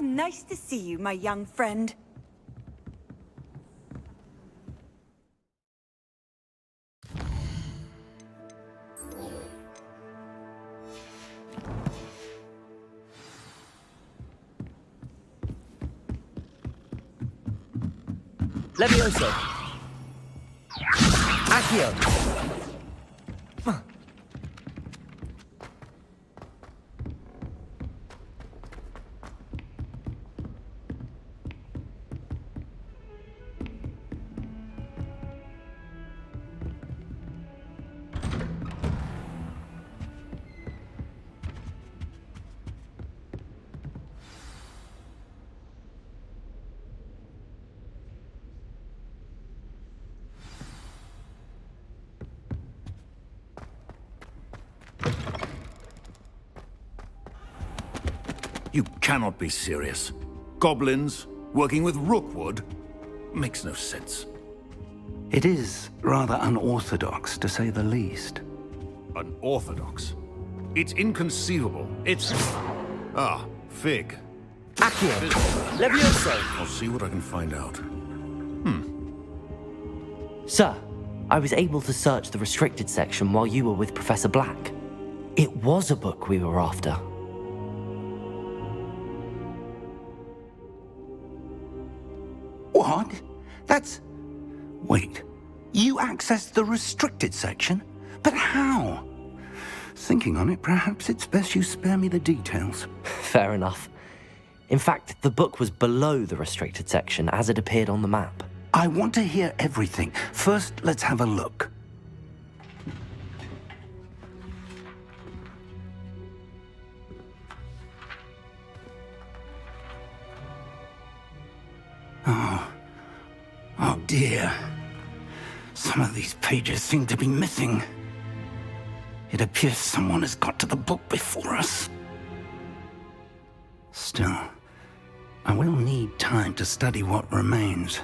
nice to see you, my young friend. Levioso! Accio! You cannot be serious. Goblins, working with Rookwood? Makes no sense. It is rather unorthodox, to say the least. Unorthodox? It's inconceivable. It's... Ah, Fig. Accio! Levioso! I'll see what I can find out. Sir, I was able to search the restricted section while you were with Professor Black. It was a book we were after. What? That's... Wait. You accessed the restricted section? But how? Thinking on it, perhaps it's best you spare me the details. Fair enough. In fact, the book was below the restricted section as it appeared on the map. I want to hear everything. First, let's have a look. Oh dear. Some of these pages seem to be missing. It appears someone has got to the book before us. Still, I will need time to study what remains.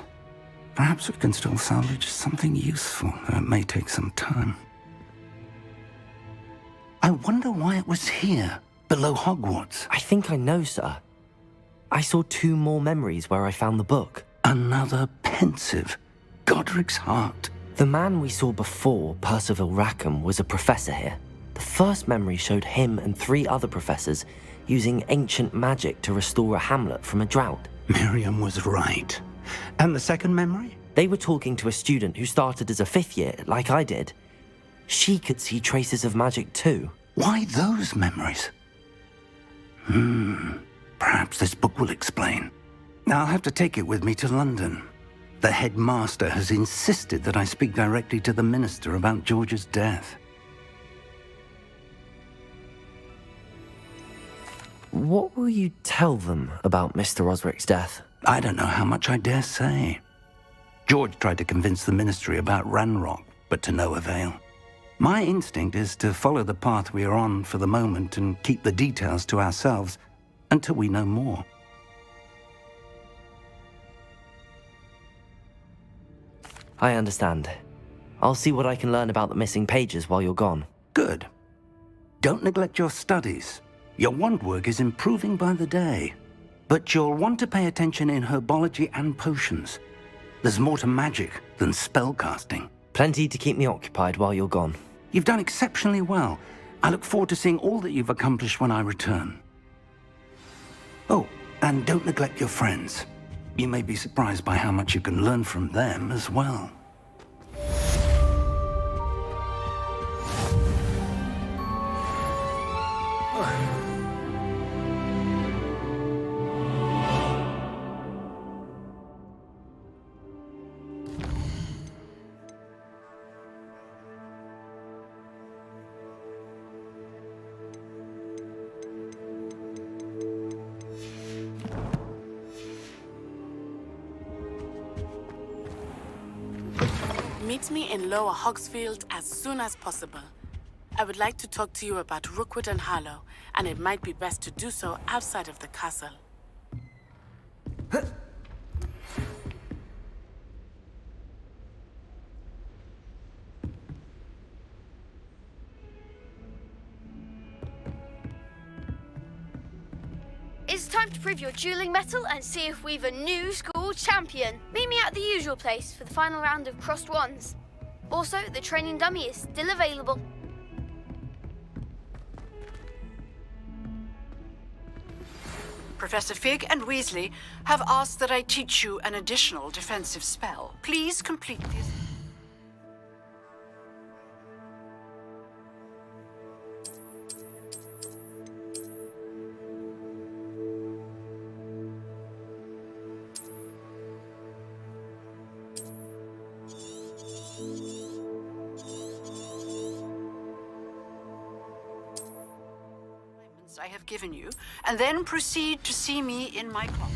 Perhaps we can still salvage something useful, though it may take some time. I wonder why it was here, below Hogwarts. I think I know, sir. I saw 2 more memories where I found the book. Another pensive. Godric's heart. The man we saw before, Percival Rackham, was a professor here. The first memory showed him and 3 other professors using ancient magic to restore a hamlet from a drought. Miriam was right. And the second memory? They were talking to a student who started as a 5th year, like I did. She could see traces of magic too. Why those memories? Perhaps this book will explain. Now I'll have to take it with me to London. The headmaster has insisted that I speak directly to the minister about George's death. What will you tell them about Mr. Osric's death? I don't know how much I dare say. George tried to convince the ministry about Ranrock, but to no avail. My instinct is to follow the path we are on for the moment and keep the details to ourselves until we know more. I understand. I'll see what I can learn about the missing pages while you're gone. Good. Don't neglect your studies. Your wand work is improving by the day. But you'll want to pay attention in herbology and potions. There's more to magic than spellcasting. Plenty to keep me occupied while you're gone. You've done exceptionally well. I look forward to seeing all that you've accomplished when I return. Oh, and don't neglect your friends. You may be surprised by how much you can learn from them as well. Meet me in Lower Hogsfield as soon as possible. I would like to talk to you about Rookwood and Harlow, and it might be best to do so outside of the castle. Is time to prove your dueling mettle and see if we've a new school champion. Meet me at the usual place for the final round of crossed wands. Also, the training dummy is still available. Professor Fig and Weasley have asked that I teach you an additional defensive spell. Please complete this. I have given you, and then proceed to see me in my closet.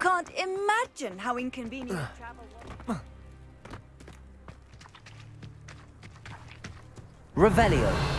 can't imagine how inconvenient travel was. Revelio.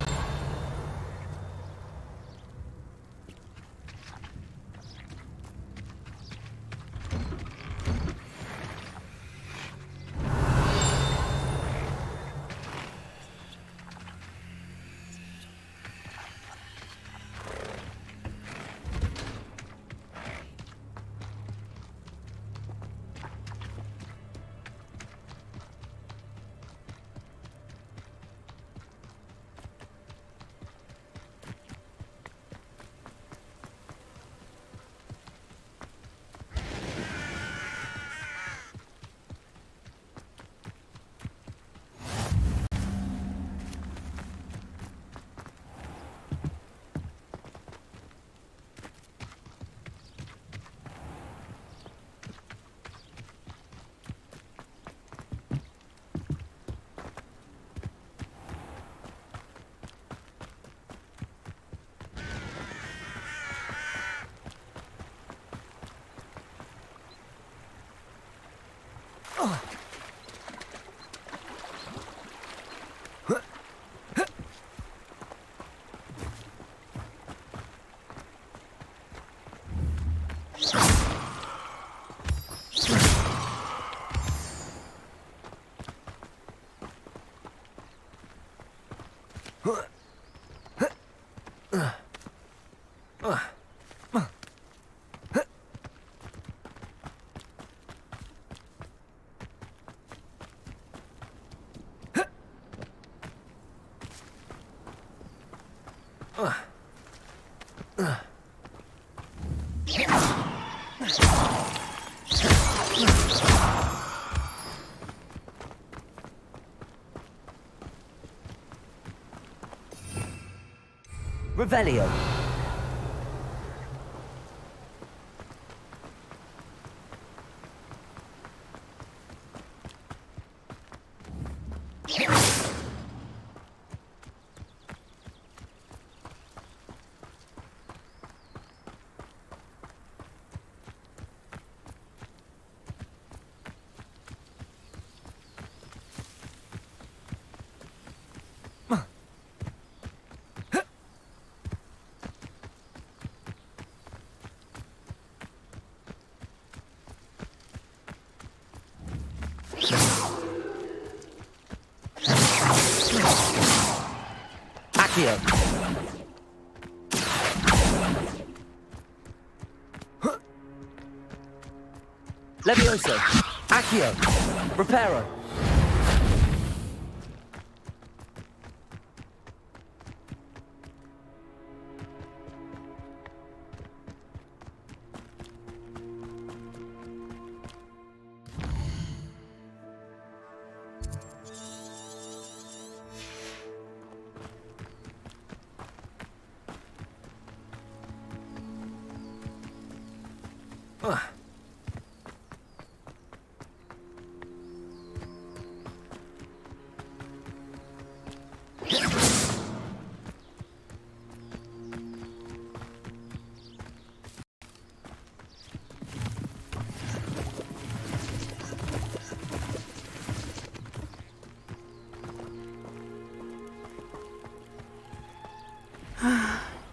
Revelio. Accio. Levioso. Accio. Reparo.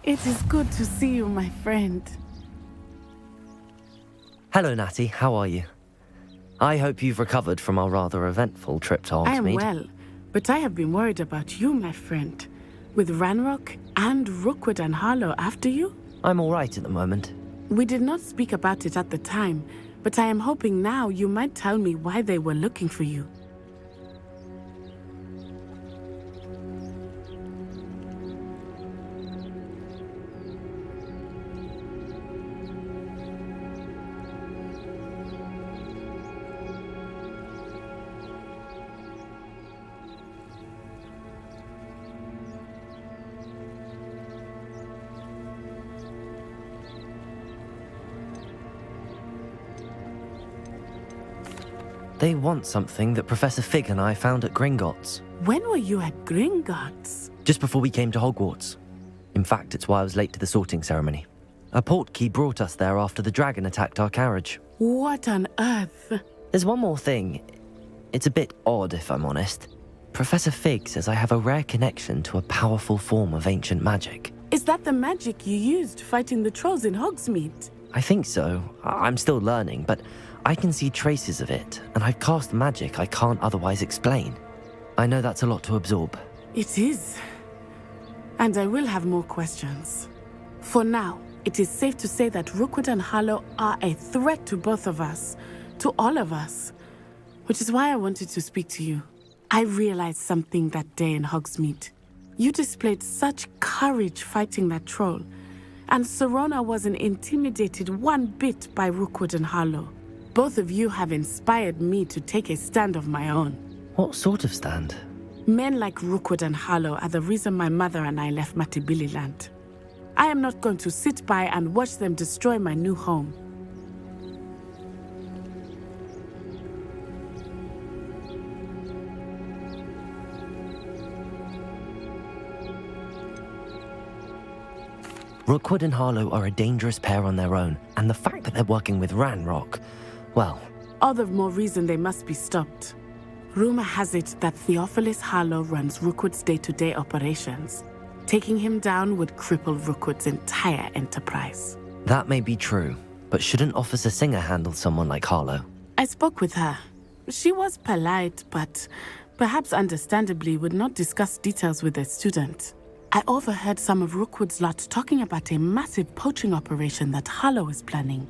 It is good to see you, my friend. Hello, Natty. How are you? I hope you've recovered from our rather eventful trip to Hogsmeade. I am well, but I have been worried about you, my friend. With Ranrock and Rookwood and Harlow after you? I'm all right at the moment. We did not speak about it at the time, but I am hoping now you might tell me why they were looking for you. They want something that Professor Fig and I found at Gringotts. When were you at Gringotts? Just before we came to Hogwarts. In fact, it's why I was late to the sorting ceremony. A portkey brought us there after the dragon attacked our carriage. What on earth? There's one more thing. It's a bit odd, if I'm honest. Professor Fig says I have a rare connection to a powerful form of ancient magic. Is that the magic you used fighting the trolls in Hogsmeade? I think so. I'm still learning, but I can see traces of it, and I've cast magic I can't otherwise explain. I know that's a lot to absorb. It is. And I will have more questions. For now, it is safe to say that Rookwood and Harlow are a threat to both of us, to all of us. Which is why I wanted to speak to you. I realized something that day in Hogsmeade. You displayed such courage fighting that troll, and Serona wasn't intimidated one bit by Rookwood and Harlow. Both of you have inspired me to take a stand of my own. What sort of stand? Men like Rookwood and Harlow are the reason my mother and I left Matibili land. I am not going to sit by and watch them destroy my new home. Rookwood and Harlow are a dangerous pair on their own, and the fact that they're working with Ranrock, well... All the more reason they must be stopped. Rumor has it that Theophilus Harlow runs Rookwood's day-to-day operations. Taking him down would cripple Rookwood's entire enterprise. That may be true, but shouldn't Officer Singer handle someone like Harlow? I spoke with her. She was polite, but perhaps understandably would not discuss details with a student. I overheard some of Rookwood's lot talking about a massive poaching operation that Harlow is planning.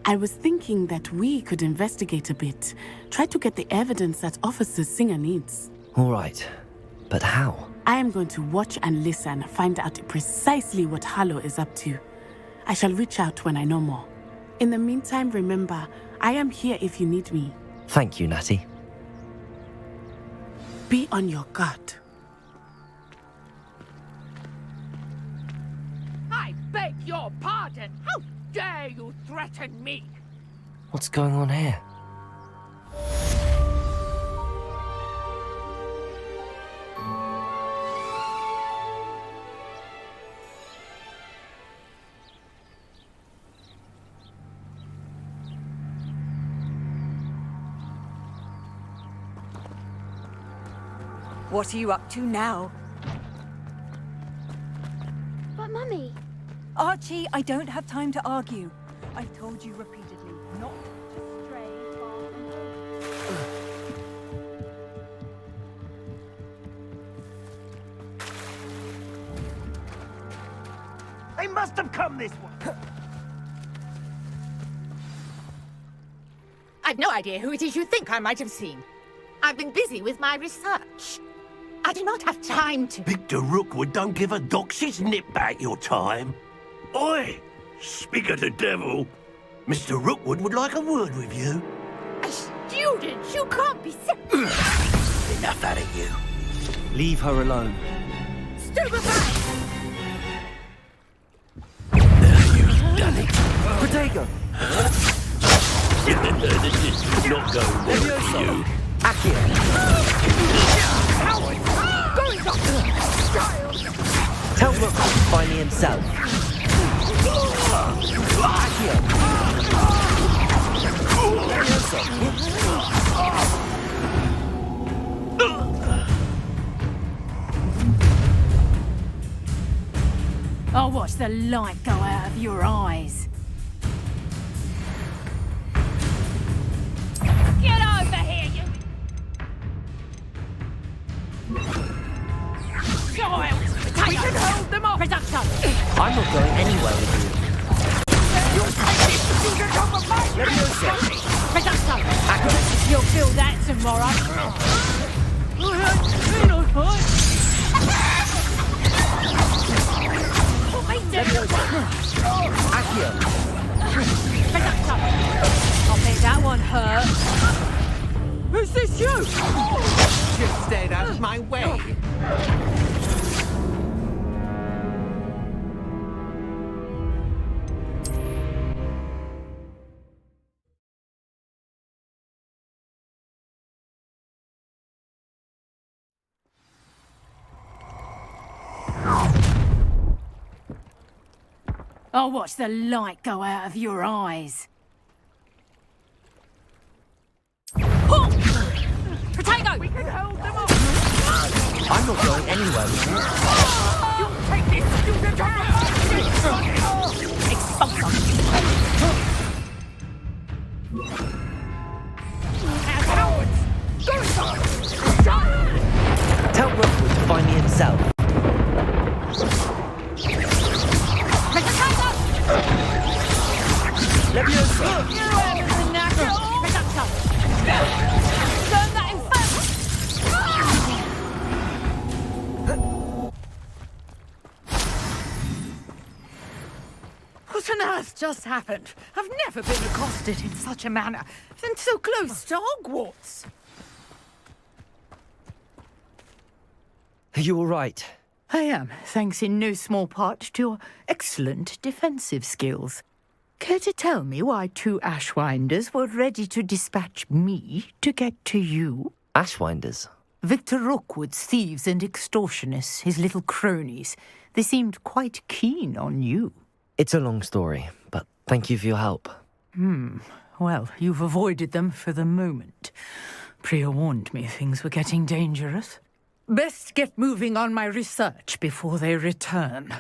I was thinking that we could investigate a bit, try to get the evidence that Officer Singer needs. All right, but how? I am going to watch and listen, find out precisely what Harlow is up to. I shall reach out when I know more. In the meantime, remember, I am here if you need me. Thank you, Natty. Be on your guard. I beg your pardon! How dare you threaten me? What's going on here? What are you up to now? But Mummy... Archie, I don't have time to argue. I've told you repeatedly not to stray far from home. They must have come this way. I've no idea who it is you think I might have seen. I've been busy with my research. I do not have time to... Victor Rookwood don't give a doxy's nip back your time. Oi! Speak of the devil. Mr. Rookwood would like a word with you. A student? You can't be sick. Enough out of you. Leave her alone. Stupefy! Now you've done it. Protego! This is not going well for you. Tell Rookwood to find me himself. I'll watch the light go out of your eyes. Get over here, you... Child! We can hold them off! Production! I'm not going anywhere with you. Production! You'll feel that tomorrow. I bet that one hurt. Who's this you? Just stayed out of my way. I'll watch the light go out of your eyes. Potato! We can hold them off! I'm not going anywhere with you. You'll take this, you expose them! Cowards! Tell Rookwood to find me himself. Leviosa! What on earth just happened? I've never been accosted in such a manner, and so close to Hogwarts. Are you all right? I am, thanks in no small part to your excellent defensive skills. Care to tell me why 2 Ashwinders were ready to dispatch me to get to you? Ashwinders? Victor Rookwood's thieves and extortionists, his little cronies. They seemed quite keen on you. It's a long story, but thank you for your help. Well, you've avoided them for the moment. Priya warned me things were getting dangerous. Best get moving on my research before they return.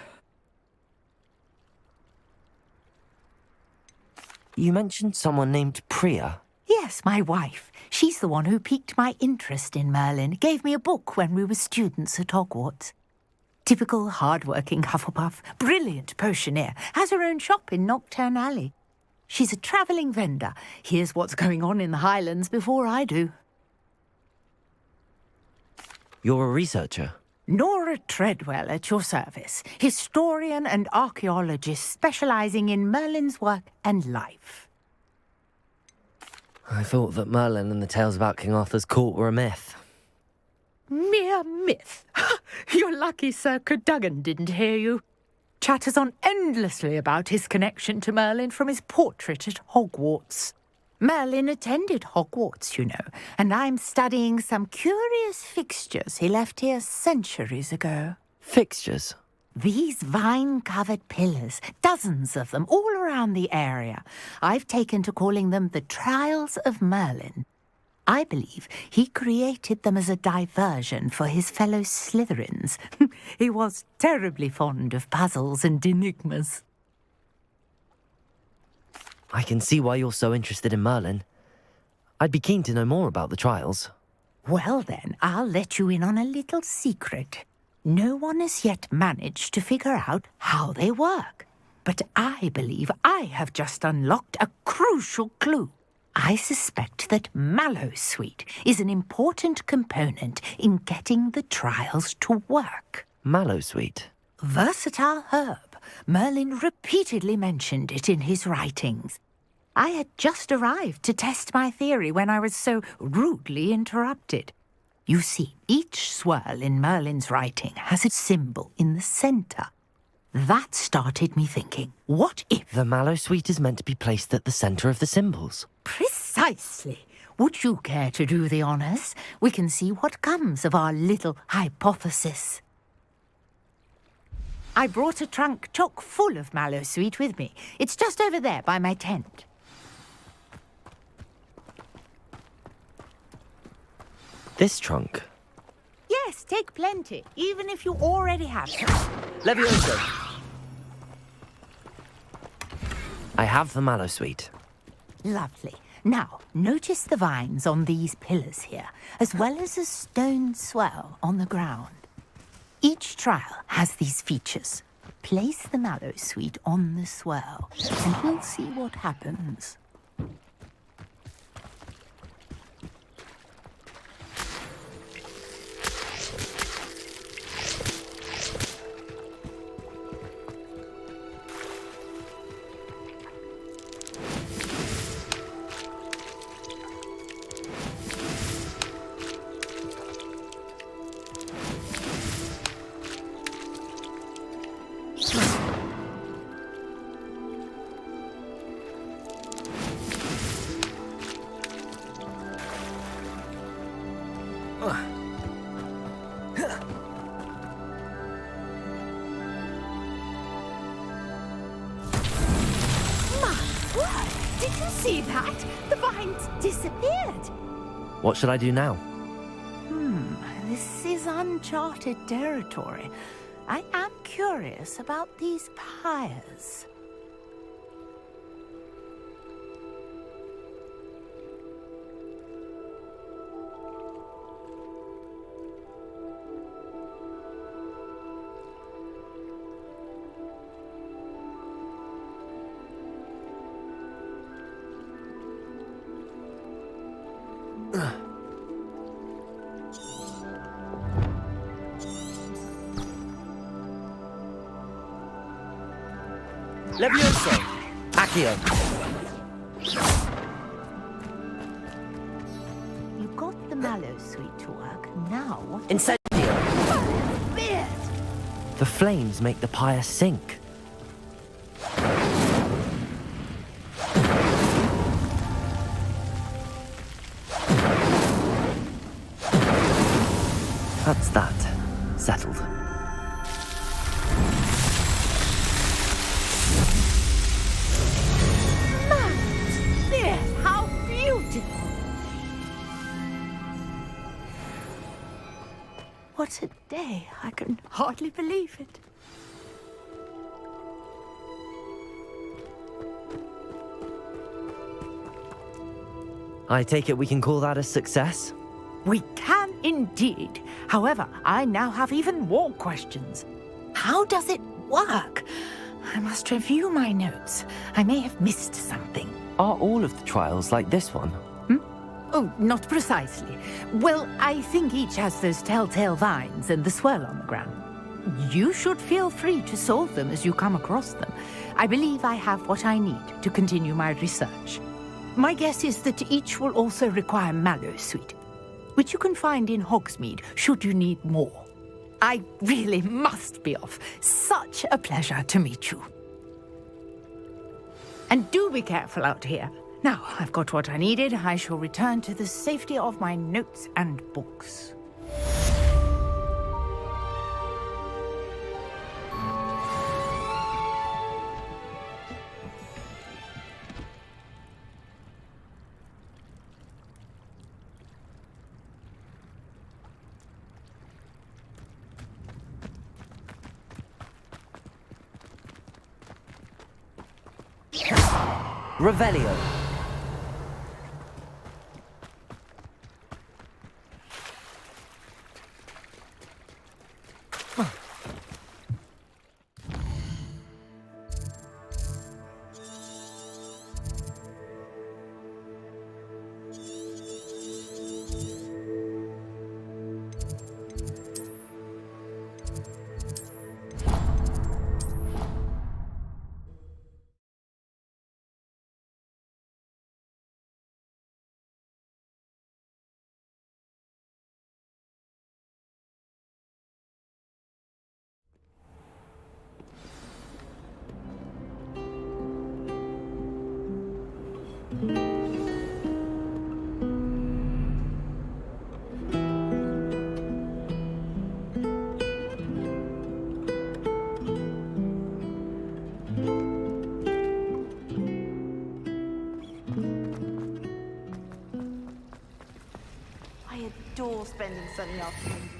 You mentioned someone named Priya. Yes, my wife. She's the one who piqued my interest in Merlin, gave me a book when we were students at Hogwarts. Typical hard-working Hufflepuff, brilliant potioneer, has her own shop in Knockturn Alley. She's a travelling vendor, hears what's going on in the Highlands before I do. You're a researcher? Nora Treadwell at your service, historian and archaeologist specialising in Merlin's work and life. I thought that Merlin and the tales about King Arthur's court were a myth. Mere myth. You're lucky Sir Cadogan didn't hear you. Chatters on endlessly about his connection to Merlin from his portrait at Hogwarts. Merlin attended Hogwarts, you know, and I'm studying some curious fixtures he left here centuries ago. Fixtures? These vine-covered pillars, dozens of them, all around the area. I've taken to calling them the Trials of Merlin. I believe he created them as a diversion for his fellow Slytherins. He was terribly fond of puzzles and enigmas. I can see why you're so interested in Merlin. I'd be keen to know more about the trials. Well then, I'll let you in on a little secret. No one has yet managed to figure out how they work. But I believe I have just unlocked a crucial clue. I suspect that Mallowsweet is an important component in getting the trials to work. Mallowsweet? Versatile herb. Merlin repeatedly mentioned it in his writings. I had just arrived to test my theory when I was so rudely interrupted. You see, each swirl in Merlin's writing has a symbol in the centre. That started me thinking, what if... The Mallowsweet is meant to be placed at the centre of the symbols. Precisely. Would you care to do the honours? We can see what comes of our little hypothesis. I brought a trunk chock full of Mallowsweet with me. It's just over there by my tent. This trunk? Yes, take plenty, even if you already have some. Leviosa! I have the Mallowsweet. Lovely. Now, notice the vines on these pillars here, as well as a stone swell on the ground. Each trial has these features. Place the Mallowsweet on the swell, and we'll see what happens. Did you see that? The vines disappeared. What should I do now? This is uncharted territory. I am curious about these pyres. Levioso! Accio! You got the mallow sweet to work. Now what? Incendio! Beard! The flames make the pyre sink. That's that. Settled. Beard, how beautiful! What a day. I can hardly believe it. I take it we can call that a success? We can indeed. However, I now have even more questions. How does it work? I must review my notes. I may have missed something. Are all of the trials like this one? Oh, not precisely. Well, I think each has those telltale vines and the swirl on the ground. You should feel free to solve them as you come across them. I believe I have what I need to continue my research. My guess is that each will also require mallow sweet, which you can find in Hogsmeade should you need more. I really must be off. Such a pleasure to meet you. And do be careful out here. Now, I've got what I needed. I shall return to the safety of my notes and books. Revelio. adore spending sunny afternoons.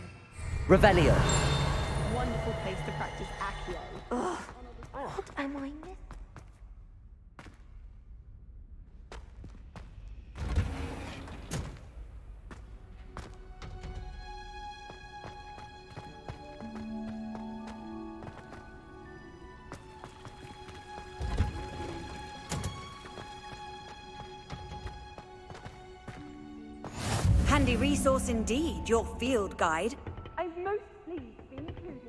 Revelio. Wonderful place to practice Accio. Ugh, what am I missing? Handy resource indeed, your field guide. I'm most pleased to be included.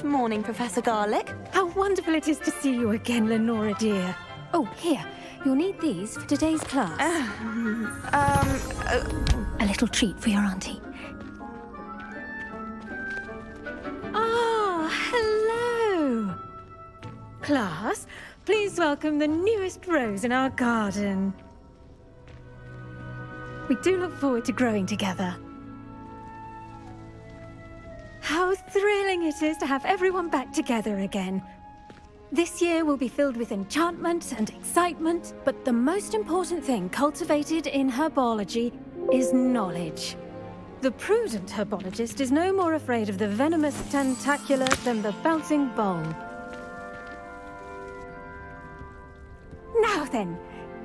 Good morning, Professor Garlick. How wonderful it is to see you again, Lenora dear. Oh, here. You'll need these for today's class. A little treat for your auntie. Ah, hello. Class, please welcome the newest rose in our garden. We do look forward to growing together. How thrilling it is to have everyone back together again. This year will be filled with enchantment and excitement, but the most important thing cultivated in herbology is knowledge. The prudent herbologist is no more afraid of the venomous tentacula than the bouncing bulb. Now then,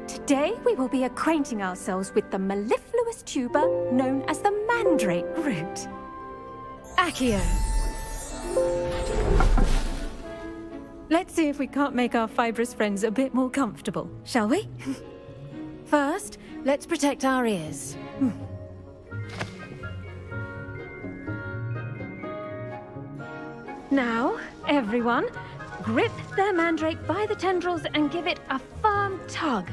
today we will be acquainting ourselves with the mellifluous tuber known as the mandrake root. Accio. Let's see if we can't make our fibrous friends a bit more comfortable, shall we? First, let's protect our ears. Now, everyone, grip their mandrake by the tendrils and give it a firm tug.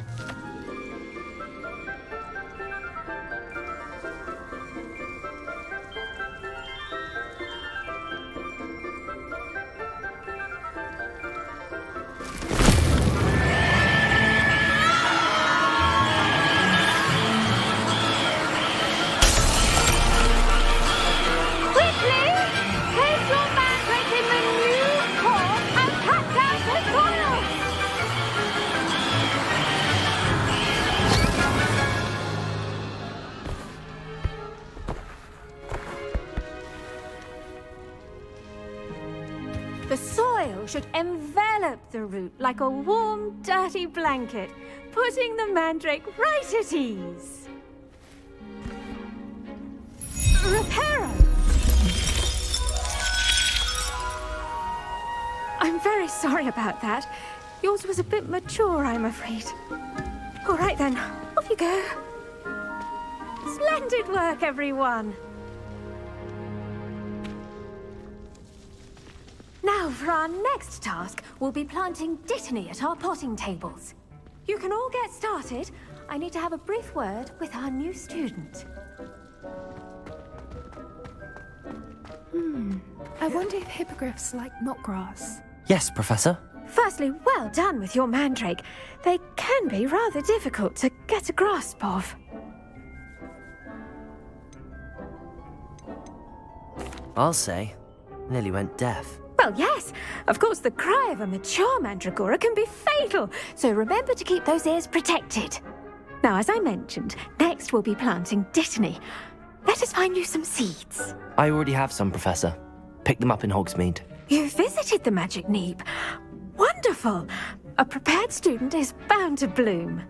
The soil should envelop the root like a warm, dirty blanket, putting the mandrake right at ease. Reparo! I'm very sorry about that. Yours was a bit mature, I'm afraid. All right then, off you go. Splendid work, everyone. Now, for our next task, we'll be planting dittany at our potting tables. You can all get started. I need to have a brief word with our new student. I wonder if hippogriffs like knotgrass. Yes, Professor. Firstly, well done with your mandrake. They can be rather difficult to get a grasp of. I'll say. Nearly went deaf. Well, yes. Of course, the cry of a mature mandragora can be fatal, so remember to keep those ears protected. Now, as I mentioned, next we'll be planting dittany. Let us find you some seeds. I already have some, Professor. Picked them up in Hogsmeade. You visited the Magic Neep. Wonderful! A prepared student is bound to bloom.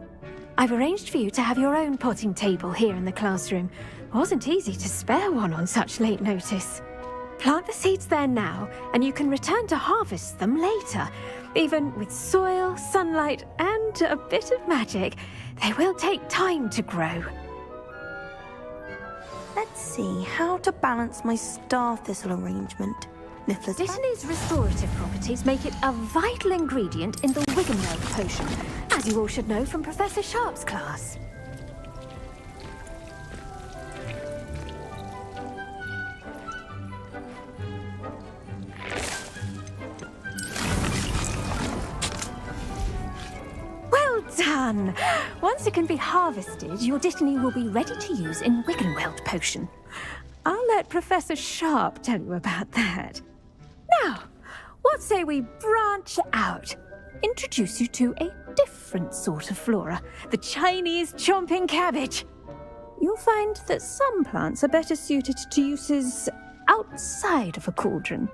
I've arranged for you to have your own potting table here in the classroom. Wasn't easy to spare one on such late notice. Plant the seeds there now, and you can return to harvest them later. Even with soil, sunlight, and a bit of magic, they will take time to grow. Let's see how to balance my star thistle arrangement. Niffler's Dittany's restorative properties make it a vital ingredient in the Wiggenweld potion, as you all should know from Professor Sharp's class. Well done! Once it can be harvested, your dittany will be ready to use in Wiggenweld potion. I'll let Professor Sharp tell you about that. Now, what say we branch out? Introduce you to a different sort of flora, the Chinese chomping cabbage. You'll find that some plants are better suited to uses outside of a cauldron.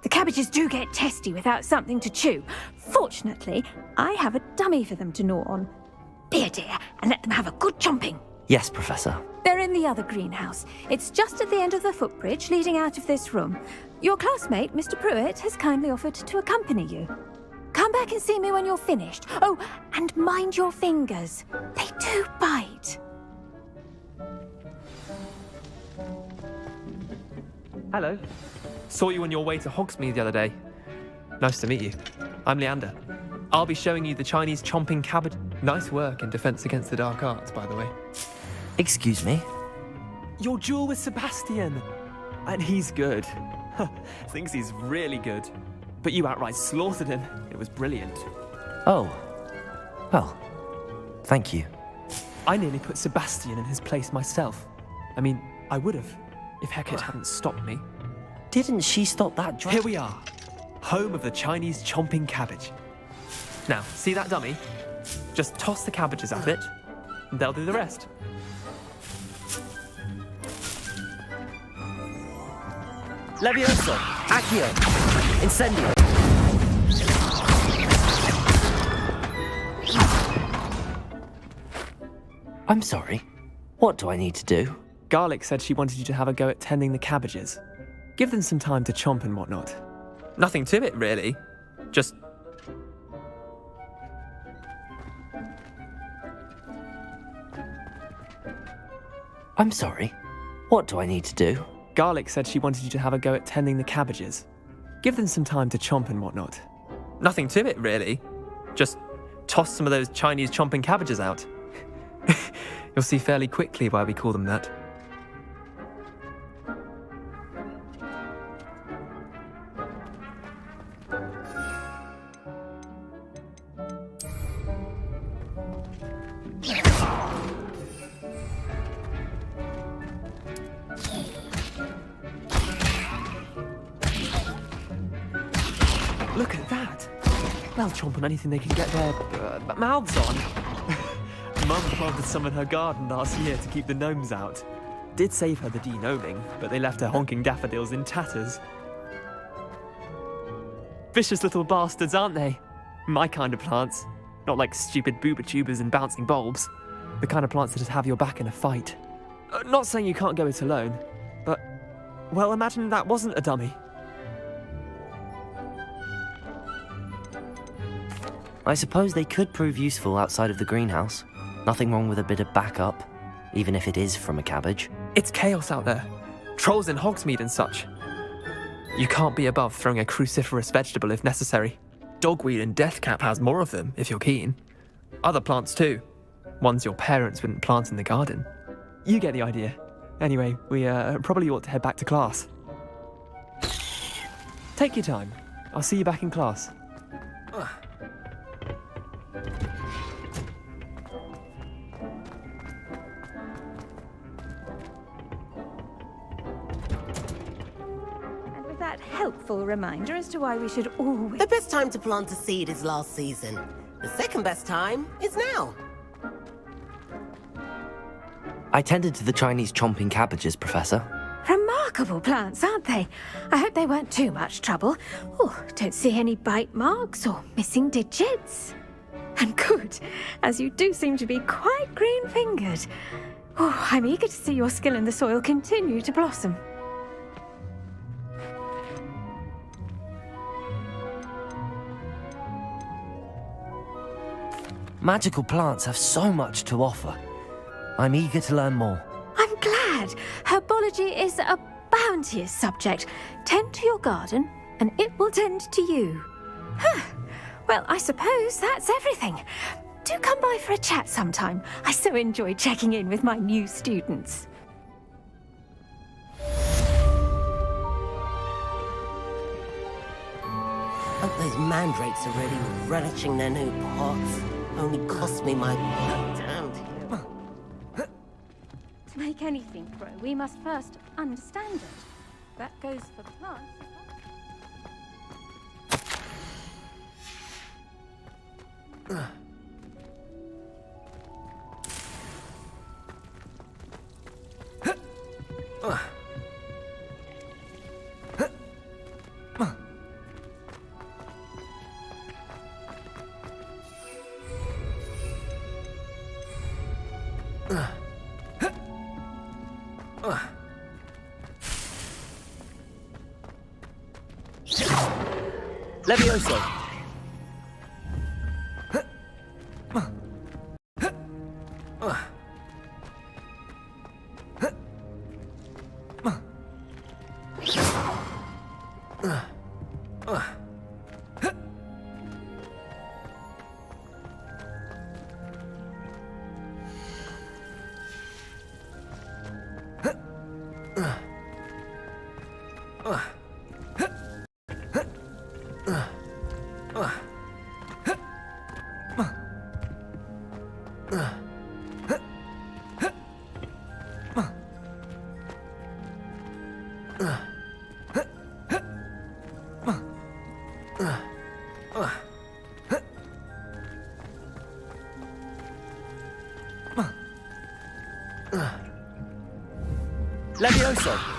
The cabbages do get testy without something to chew. Fortunately, I have a dummy for them to gnaw on. Be a dear and let them have a good chomping. Yes, Professor. They're in the other greenhouse. It's just at the end of the footbridge leading out of this room. Your classmate, Mr. Pruitt, has kindly offered to accompany you. Come back and see me when you're finished. Oh, and mind your fingers. They do bite. Hello. Saw you on your way to Hogsmeade the other day. Nice to meet you. I'm Leander. I'll be showing you the Chinese chomping cabbage. Nice work in Defense Against the Dark Arts, by the way. Excuse me? Your duel with Sebastian. And he's good. Thinks he's really good. But you outright slaughtered him. It was brilliant. Oh. Well, thank you. I nearly put Sebastian in his place myself. I mean, I would have, if Hecate hadn't stopped me. Didn't she stop that Here we are. Home of the Chinese chomping cabbage. Now, see that dummy? Just toss the cabbages at it, and they'll do the rest. Levioso! Accio! Incendio! I'm sorry. What do I need to do? Garlic said she wanted you to have a go at tending the cabbages. Give them some time to chomp and whatnot. Nothing to it, really. Just... I'm sorry. What do I need to do? Garlic said she wanted you to have a go at tending the cabbages. Give them some time to chomp and whatnot. Nothing to it, really. Just toss some of those Chinese chomping cabbages out. You'll see fairly quickly why we call them that. Look at that! They'll chomp on anything they can get their mouths on. Mum planted some in her garden last year to keep the gnomes out. Did save her the de-gnoming, but they left her honking daffodils in tatters. Vicious little bastards, aren't they? My kind of plants. Not like stupid booba tubers and bouncing bulbs. The kind of plants that'd have your back in a fight. Not saying you can't go it alone, but... well, imagine that wasn't a dummy. I suppose they could prove useful outside of the greenhouse. Nothing wrong with a bit of backup, even if it is from a cabbage. It's chaos out there. Trolls in Hogsmeade and such. You can't be above throwing a cruciferous vegetable if necessary. Dogweed and deathcap has more of them, if you're keen. Other plants too. Ones your parents wouldn't plant in the garden. You get the idea. Anyway, we probably ought to head back to class. Take your time. I'll see you back in class. Helpful reminder as to why we should always... The best time to plant a seed is last season. The second best time is now. I tended to the Chinese chomping cabbages, Professor. Remarkable plants, aren't they? I hope they weren't too much trouble. Oh, don't see any bite marks or missing digits. And good, as you do seem to be quite green-fingered. Oh, I'm eager to see your skill in the soil continue to blossom. Magical plants have so much to offer. I'm eager to learn more. I'm glad. Herbology is a bounteous subject. Tend to your garden, and it will tend to you. Well, I suppose that's everything. Do come by for a chat sometime. I so enjoy checking in with my new students. Hope those mandrakes are really relishing their new pots. Only cost me my damned. To make anything grow, we must first understand it. That goes for plants. Levioso! Levioso!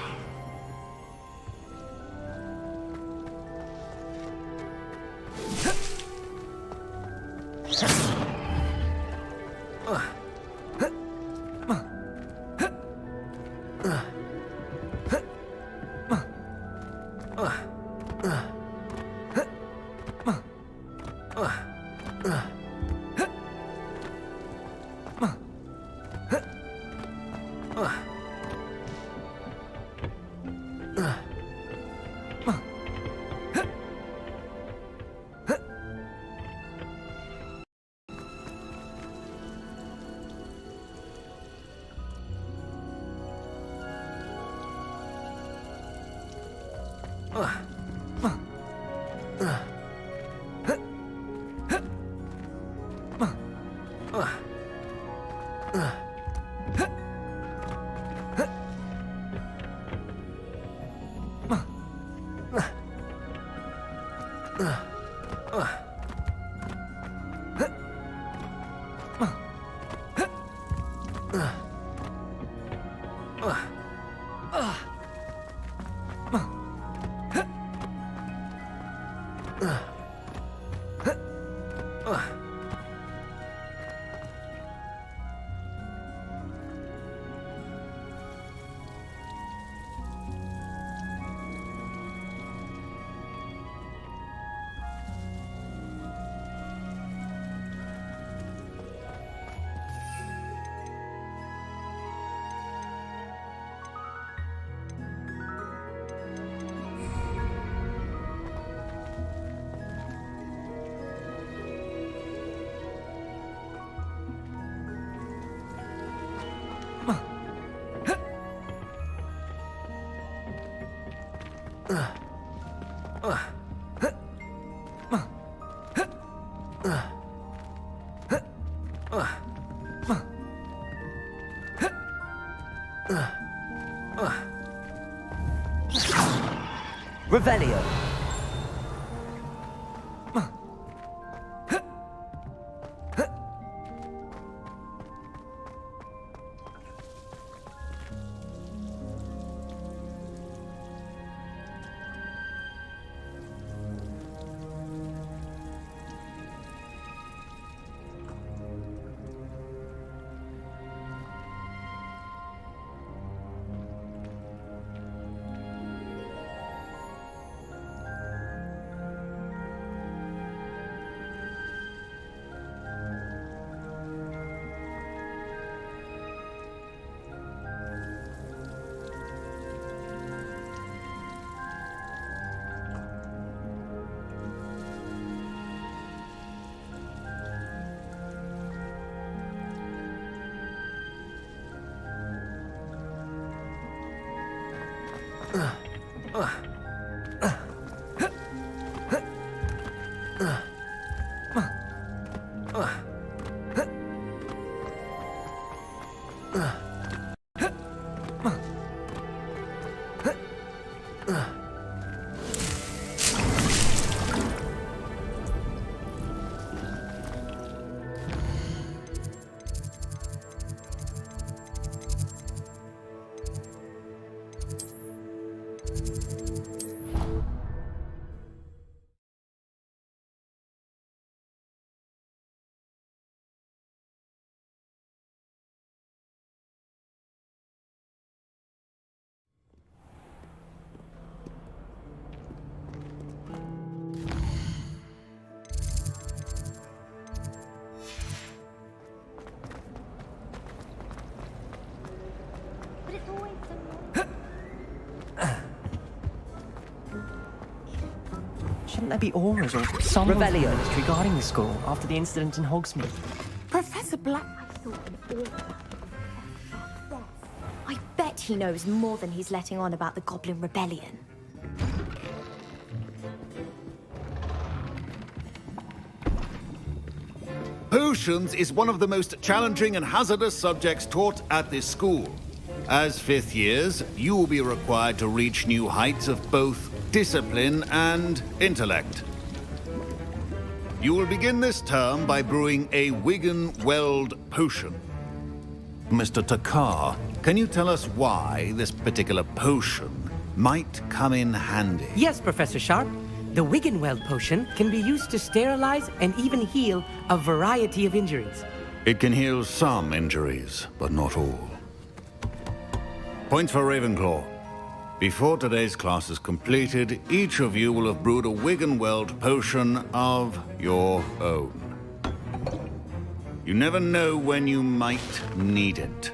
Revelio. Shouldn't there be auras or some Revelio. ministry guarding the school after the incident in Hogsmeade? Professor Black. I bet he knows more than he's letting on about the Goblin Rebellion. Potions is one of the most challenging and hazardous subjects taught at this school. As fifth years, you will be required to reach new heights of both discipline and intellect. You will begin this term by brewing a Wiggenweld potion. Mr. Takar, can you tell us why this particular potion might come in handy? Yes, Professor Sharp. The Wiggenweld potion can be used to sterilize and even heal a variety of injuries. It can heal some injuries, but not all. Points for Ravenclaw. Before today's class is completed, each of you will have brewed a Wiggenweld potion of your own. You never know when you might need it.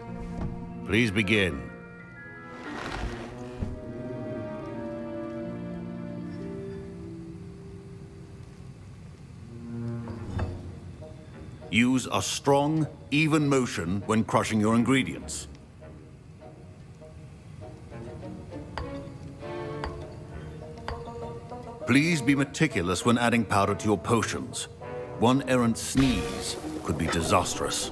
Please begin. Use a strong, even motion when crushing your ingredients. Please be meticulous when adding powder to your potions. One errant sneeze could be disastrous.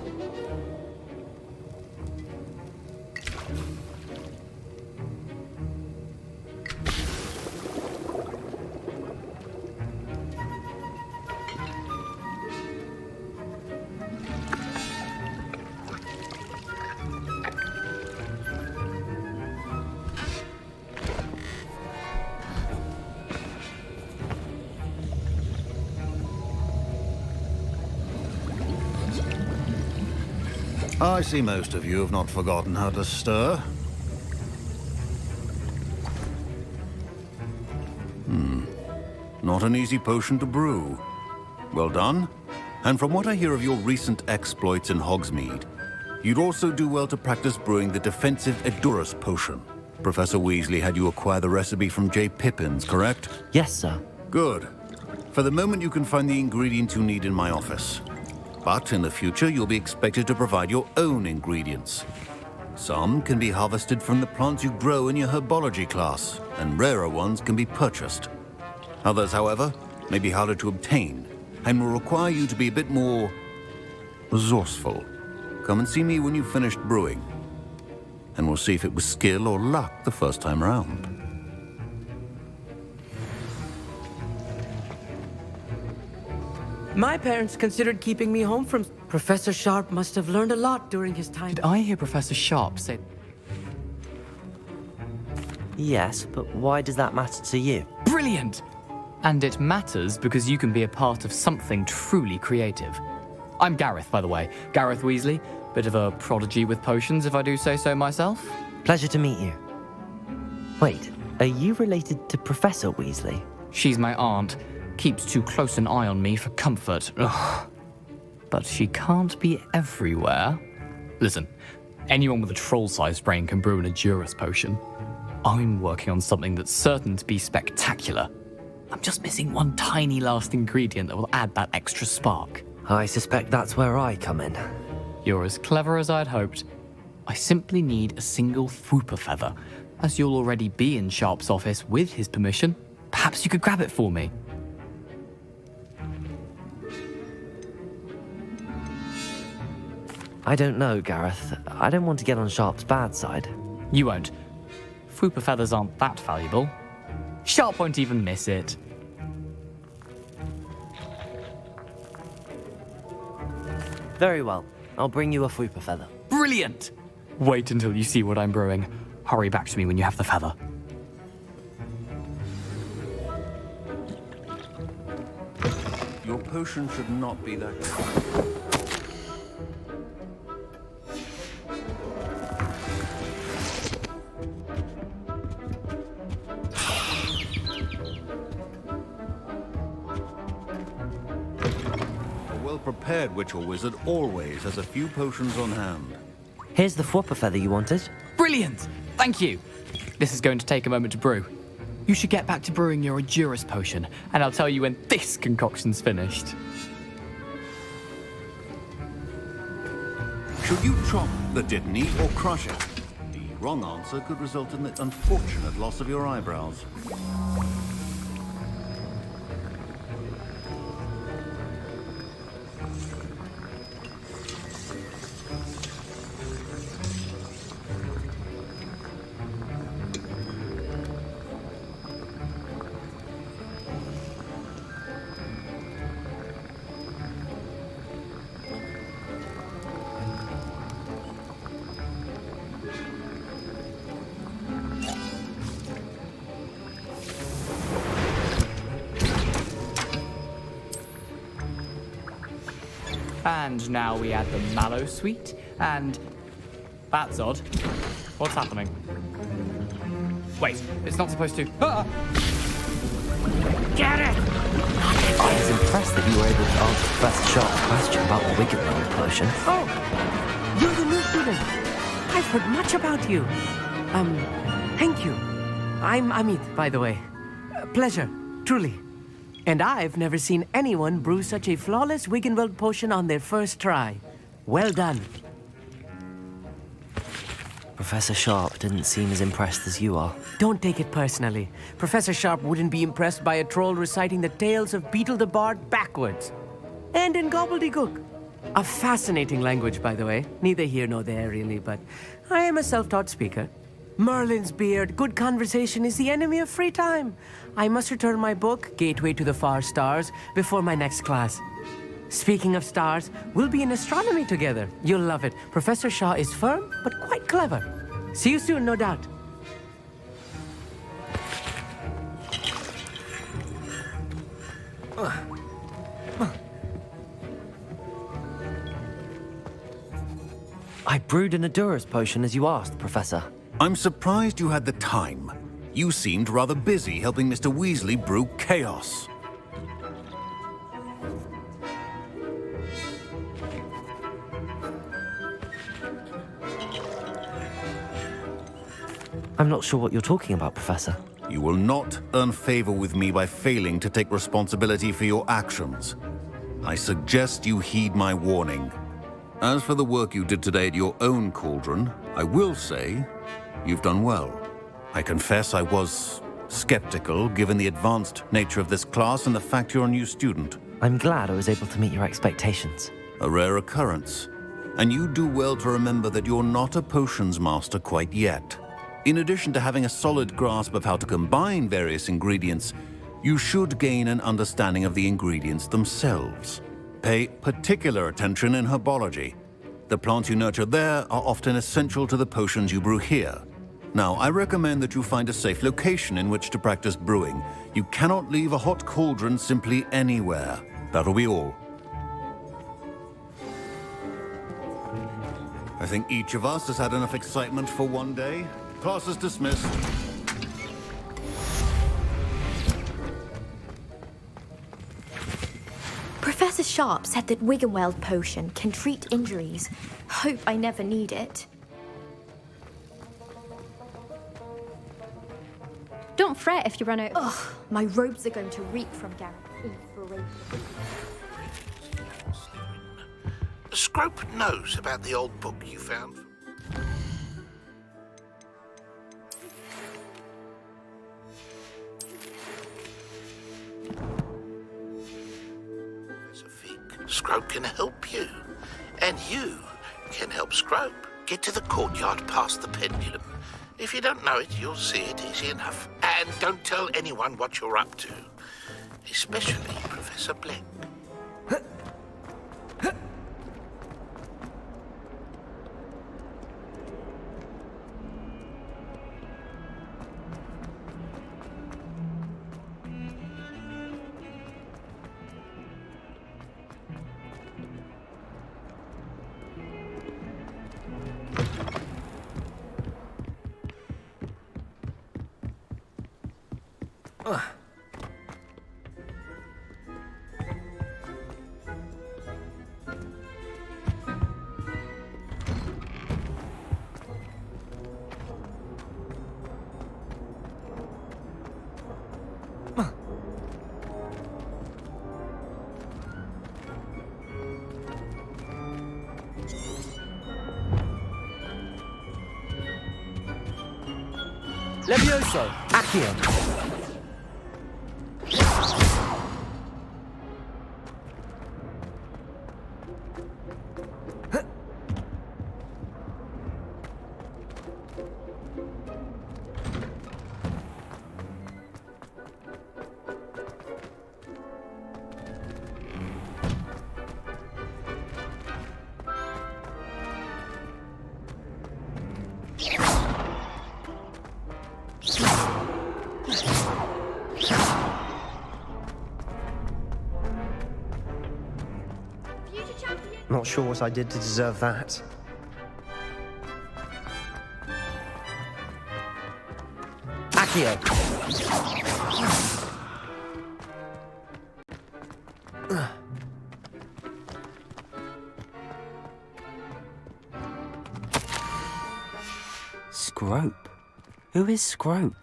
I see most of you have not forgotten how to stir. Not an easy potion to brew. Well done. And from what I hear of your recent exploits in Hogsmeade, you'd also do well to practice brewing the defensive Edurus potion. Professor Weasley had you acquire the recipe from J. Pippins, correct? Yes, sir. Good. For the moment, you can find the ingredients you need in my office. But in the future, you'll be expected to provide your own ingredients. Some can be harvested from the plants you grow in your herbology class, and rarer ones can be purchased. Others, however, may be harder to obtain, and will require you to be a bit more resourceful. Come and see me when you've finished brewing, and we'll see if it was skill or luck the first time around. My parents considered keeping me home from... Professor Sharp must have learned a lot during his time. Did I hear Professor Sharp say... Yes, but why does that matter to you? Brilliant! And it matters because you can be a part of something truly creative. I'm Gareth, by the way. Gareth Weasley. Bit of a prodigy with potions, if I do say so myself. Pleasure to meet you. Wait, are you related to Professor Weasley? She's my aunt. Keeps too close an eye on me for comfort. Ugh. But she can't be everywhere. Listen, anyone with a troll-sized brain can brew an Edurus potion. I'm working on something that's certain to be spectacular. I'm just missing one tiny last ingredient that will add that extra spark. I suspect that's where I come in. You're as clever as I'd hoped. I simply need a single Fwooper feather. As you'll already be in Sharp's office with his permission, perhaps you could grab it for me. I don't know, Gareth. I don't want to get on Sharp's bad side. You won't. Fwooper feathers aren't that valuable. Sharp won't even miss it. Very well. I'll bring you a Fwooper feather. Brilliant! Wait until you see what I'm brewing. Hurry back to me when you have the feather. Your potion should not be that... Well-prepared witch or wizard always has a few potions on hand. Here's the Fwooper feather you wanted. Brilliant! Thank you! This is going to take a moment to brew. You should get back to brewing your Endurance potion, and I'll tell you when this concoction's finished. Should you chop the Dittany or crush it? The wrong answer could result in the unfortunate loss of your eyebrows. And now we add the mallow sweet, and... That's odd. What's happening? Wait, it's not supposed to... Ah! Get it! I was impressed that you were able to answer Professor Sharp's question about the Wiggenweld potion. Oh, you're the new student. I've heard much about you. Thank you. I'm Amit, by the way. Pleasure, truly. And I've never seen anyone brew such a flawless Wiggenweld potion on their first try. Well done. Professor Sharp didn't seem as impressed as you are. Don't take it personally. Professor Sharp wouldn't be impressed by a troll reciting the tales of Beetle the Bard backwards. And in gobbledygook. A fascinating language, by the way. Neither here nor there, really, but I am a self-taught speaker. Merlin's beard, good conversation is the enemy of free time. I must return my book, Gateway to the Far Stars, before my next class. Speaking of stars, we'll be in astronomy together. You'll love it. Professor Shaw is firm, but quite clever. See you soon, no doubt. I brewed an Endurance potion as you asked, Professor. I'm surprised you had the time. You seemed rather busy helping Mr. Weasley brew chaos. I'm not sure what you're talking about, Professor. You will not earn favor with me by failing to take responsibility for your actions. I suggest you heed my warning. As for the work you did today at your own cauldron, I will say you've done well. I confess I was skeptical, given the advanced nature of this class and the fact you're a new student. I'm glad I was able to meet your expectations. A rare occurrence. And you do well to remember that you're not a potions master quite yet. In addition to having a solid grasp of how to combine various ingredients, you should gain an understanding of the ingredients themselves. Pay particular attention in herbology. The plants you nurture there are often essential to the potions you brew here. Now, I recommend that you find a safe location in which to practice brewing. You cannot leave a hot cauldron simply anywhere. That'll be all. I think each of us has had enough excitement for one day. Class is dismissed. Professor Sharp said that Wiggenweld potion can treat injuries. Hope I never need it. Don't fret if you run out. Ugh, my robes are going to reek from Garrett's inspiration. Scrope knows about the old book you found. Scrope can help you, and you can help Scrope. Get to the courtyard past the pendulum. If you don't know it, you'll see it easy enough. And don't tell anyone what you're up to, especially Professor Black. Levioso! Accio! Not sure what I did to deserve that. Accio! Scrope? Who is Scrope?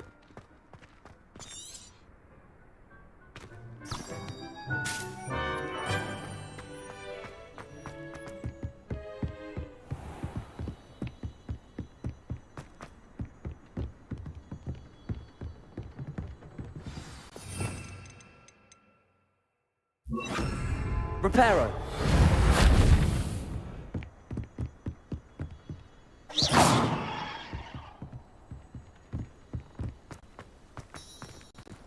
Reparo!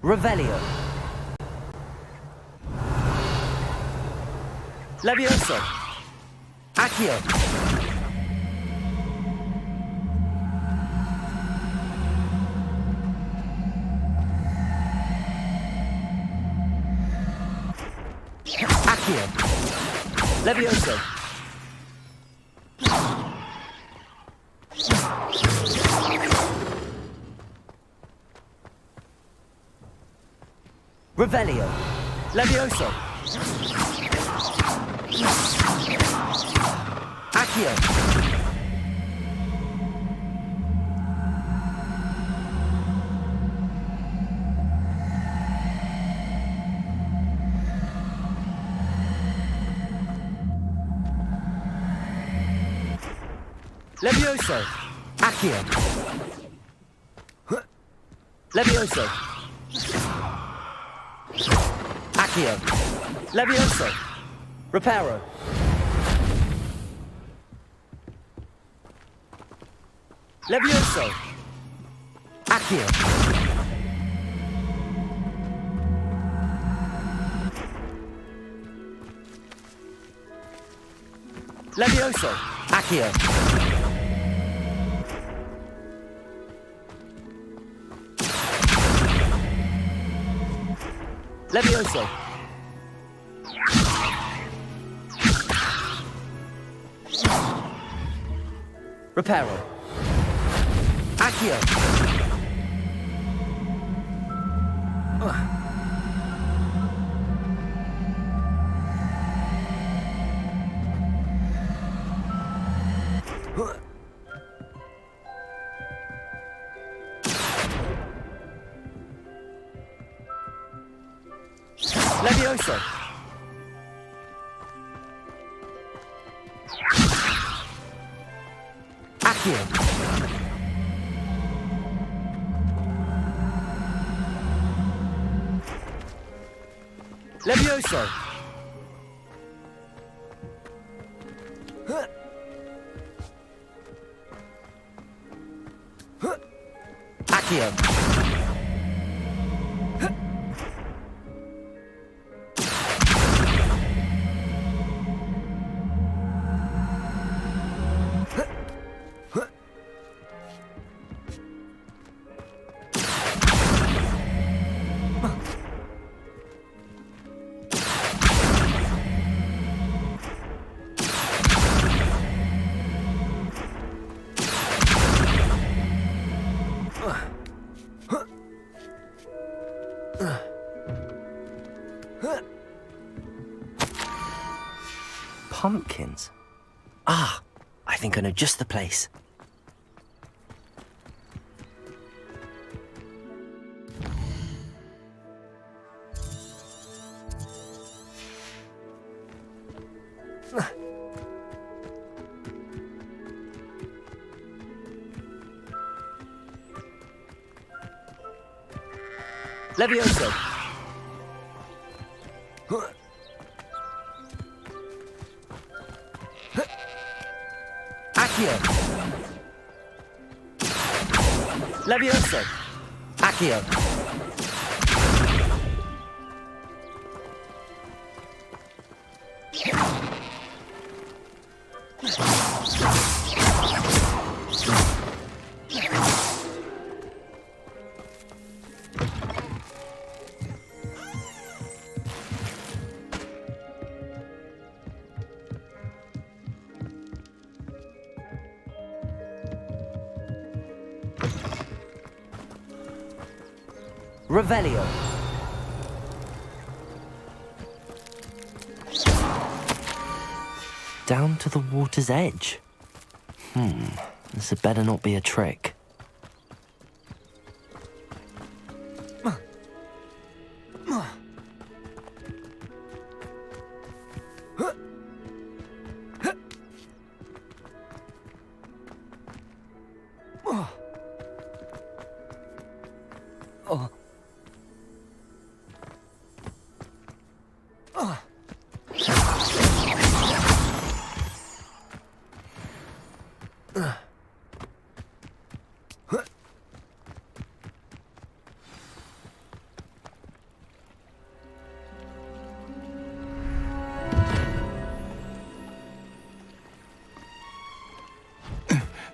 Revelio! Levioso! Accio! Accio! Levioso! Revelio! Levioso! Accio! Levioso! Accio! Levioso! Accio! Levioso! Reparo! Levioso! Accio! Levioso! Accio! Levioso! Reparo! Accio! Levioso! Accio! Levioso! Accio! Pumpkins? Ah, I think I know just the place. Levioso. Accio. Levioso. Accio. Revelio. Down to the water's edge. This had better not be a trick.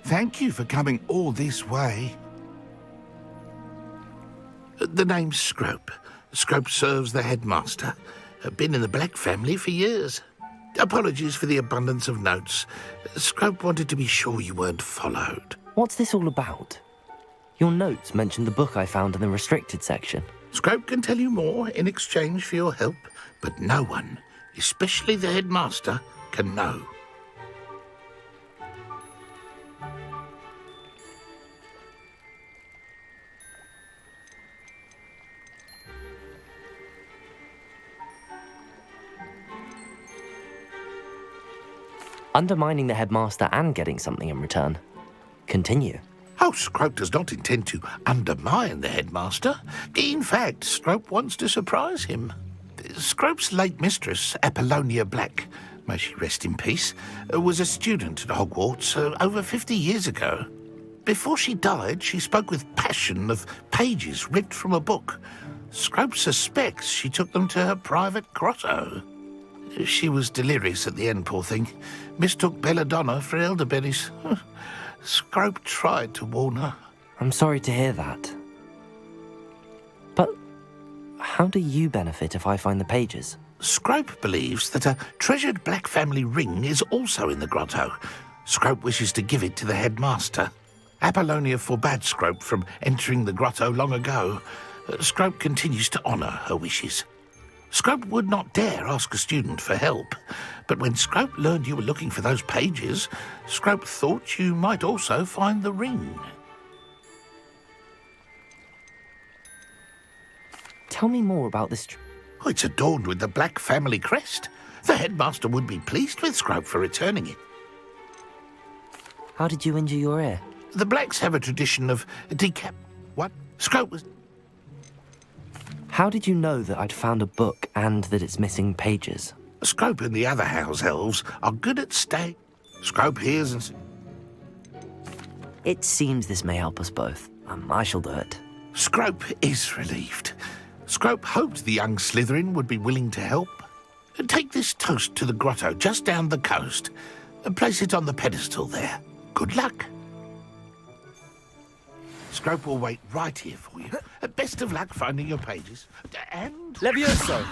Thank you for coming all this way. The name's Scrope. Scrope serves the headmaster. Been in the Black family for years. Apologies for the abundance of notes. Scrope wanted to be sure you weren't followed. What's this all about? Your notes mentioned the book I found in the restricted section. Scrope can tell you more in exchange for your help, but no one, especially the headmaster, can know. Undermining the headmaster and getting something in return. Continue. Oh, Scrope does not intend to undermine the headmaster. In fact, Scrope wants to surprise him. Scrope's late mistress, Apollonia Black, may she rest in peace, was a student at Hogwarts over 50 years ago. Before she died, she spoke with passion of pages ripped from a book. Scrope suspects she took them to her private grotto. She was delirious at the end, poor thing. Mistook belladonna for elderberries. Scrope tried to warn her. I'm sorry to hear that. But how do you benefit if I find the pages? Scrope believes that a treasured Black family ring is also in the grotto. Scrope wishes to give it to the headmaster. Apollonia forbade Scrope from entering the grotto long ago. Scrope continues to honour her wishes. Scrope would not dare ask a student for help, but when Scrope learned you were looking for those pages, Scrope thought you might also find the ring. Tell me more about this. It's adorned with the Black family crest. The headmaster would be pleased with Scrope for returning it. How did you injure your ear? The Blacks have a tradition of What? Scrope was... How did you know that I'd found a book and that it's missing pages? Scrope and the other house elves are good at staying. Scrope hears and... It seems this may help us both. I shall do it. Scrope is relieved. Scrope hoped the young Slytherin would be willing to help. Take this toast to the grotto just down the coast and place it on the pedestal there. Good luck. Scrope will wait right here for you. Best of luck finding your pages. And... Levioso!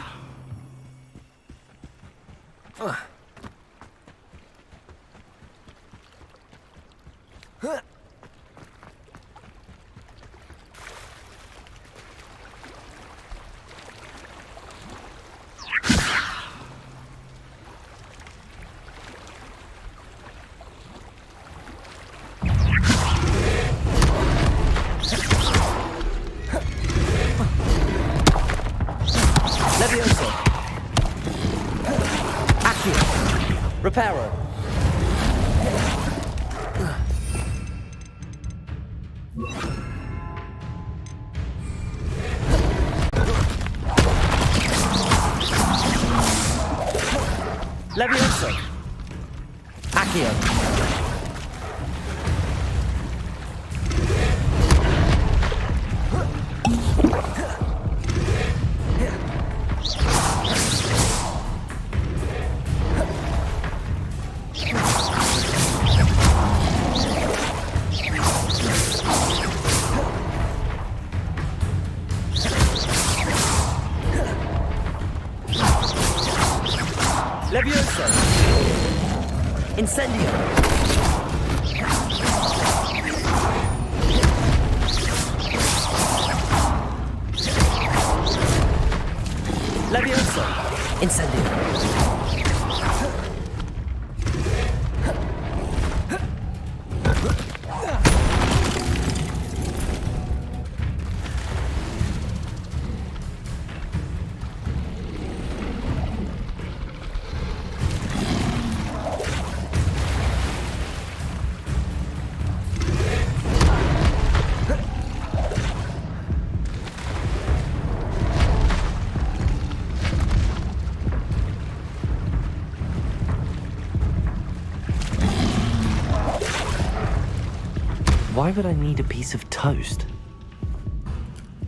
Levioso! Accio! Reparo! Levioso. Accio. Levioso. Incendio. Levioso. Incendio. Why would I need a piece of toast?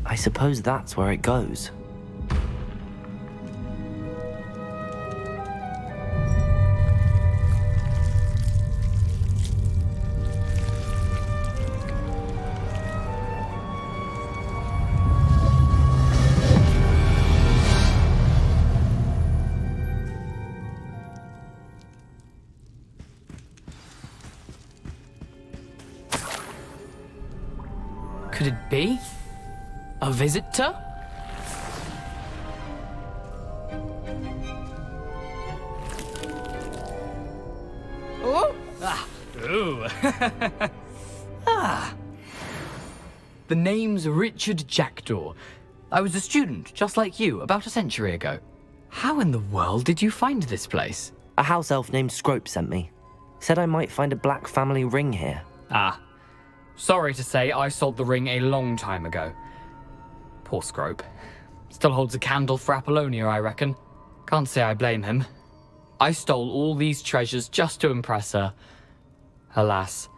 I suppose that's where it goes. Could it be? A visitor? Oh! Ah! Ooh! Ah! The name's Richard Jackdaw. I was a student, just like you, about a century ago. How in the world did you find this place? A house elf named Scrope sent me. Said I might find a black family ring here. Ah. Sorry to say, I sold the ring a long time ago. Poor Scrope. Still holds a candle for Apollonia, I reckon. Can't say I blame him. I stole all these treasures just to impress her. Alas,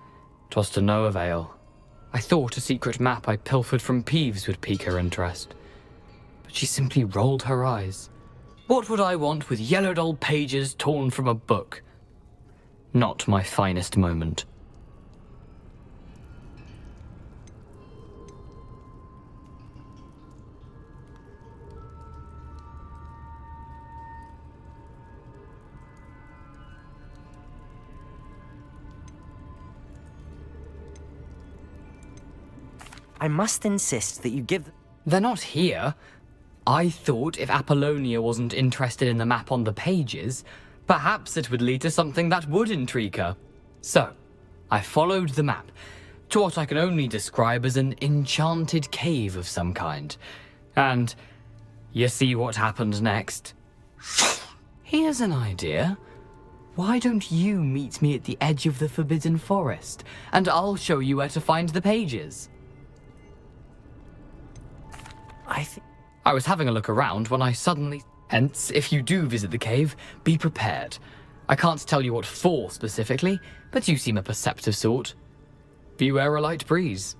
'twas to no avail. I thought a secret map I pilfered from Peeves would pique her interest. But she simply rolled her eyes. What would I want with yellowed old pages torn from a book? Not my finest moment. I must insist that you give... They're not here. I thought if Apollonia wasn't interested in the map on the pages, perhaps it would lead to something that would intrigue her. So, I followed the map to what I can only describe as an enchanted cave of some kind. And you see what happened next? Here's an idea. Why don't you meet me at the edge of the Forbidden Forest, and I'll show you where to find the pages? I was having a look around when I suddenly... Hence, if you do visit the cave, be prepared. I can't tell you what for specifically, but you seem a perceptive sort. Beware a light breeze.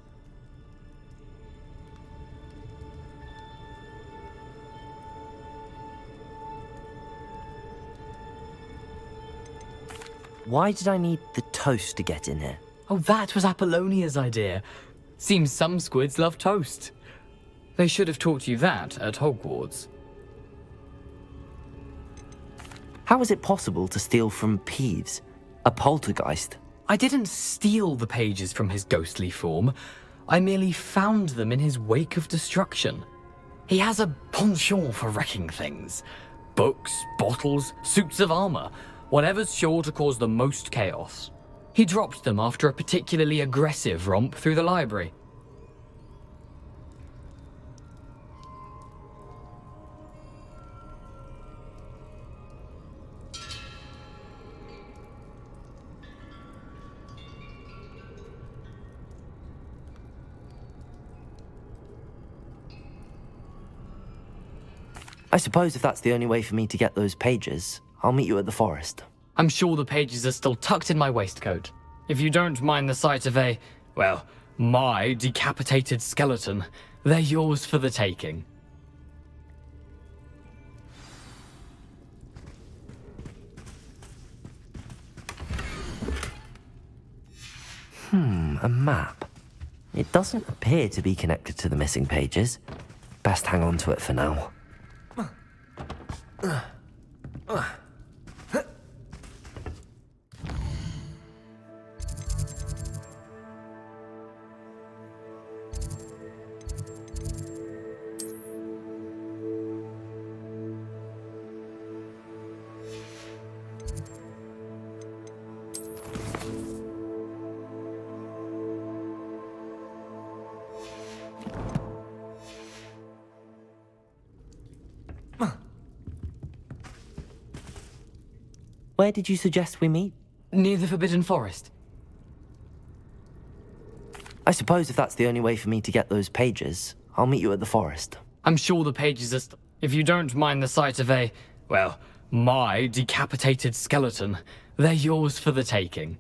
Why did I need the toast to get in here? Oh, that was Apollonia's idea. Seems some squids love toast. They should have taught you that at Hogwarts. How is it possible to steal from Peeves, a poltergeist? I didn't steal the pages from his ghostly form. I merely found them in his wake of destruction. He has a penchant for wrecking things. Books, bottles, suits of armor, whatever's sure to cause the most chaos. He dropped them after a particularly aggressive romp through the library. I suppose if that's the only way for me to get those pages, I'll meet you at the forest. I'm sure the pages are still tucked in my waistcoat. If you don't mind the sight of my decapitated skeleton, they're yours for the taking. A map. It doesn't appear to be connected to the missing pages. Best hang on to it for now. Where did you suggest we meet? Near the Forbidden Forest. I suppose if that's the only way for me to get those pages, I'll meet you at the forest. I'm sure the pages are if you don't mind the sight of my decapitated skeleton, they're yours for the taking.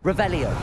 Revelio.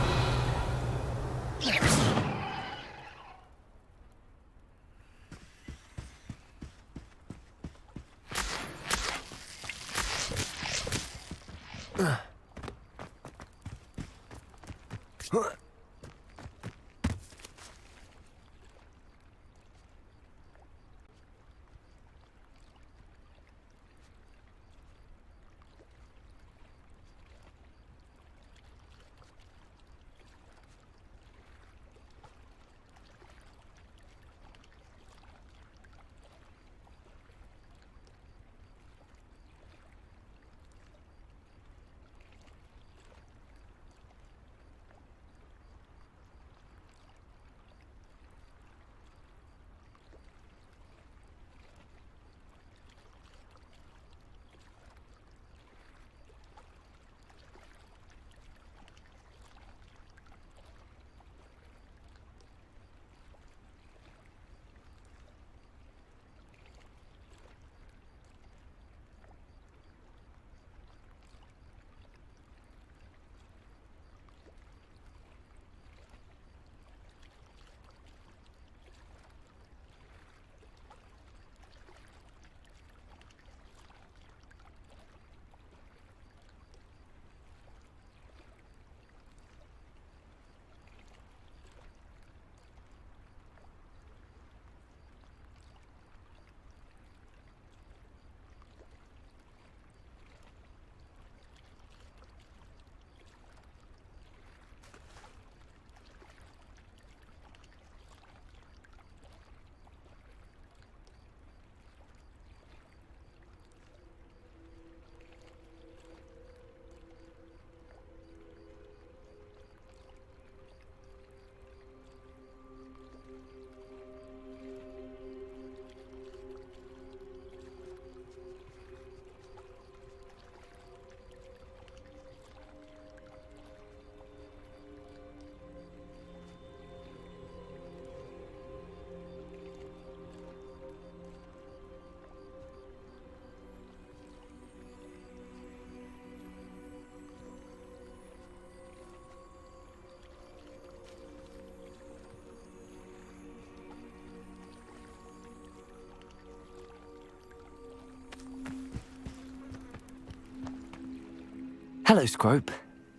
Hello, Scrope.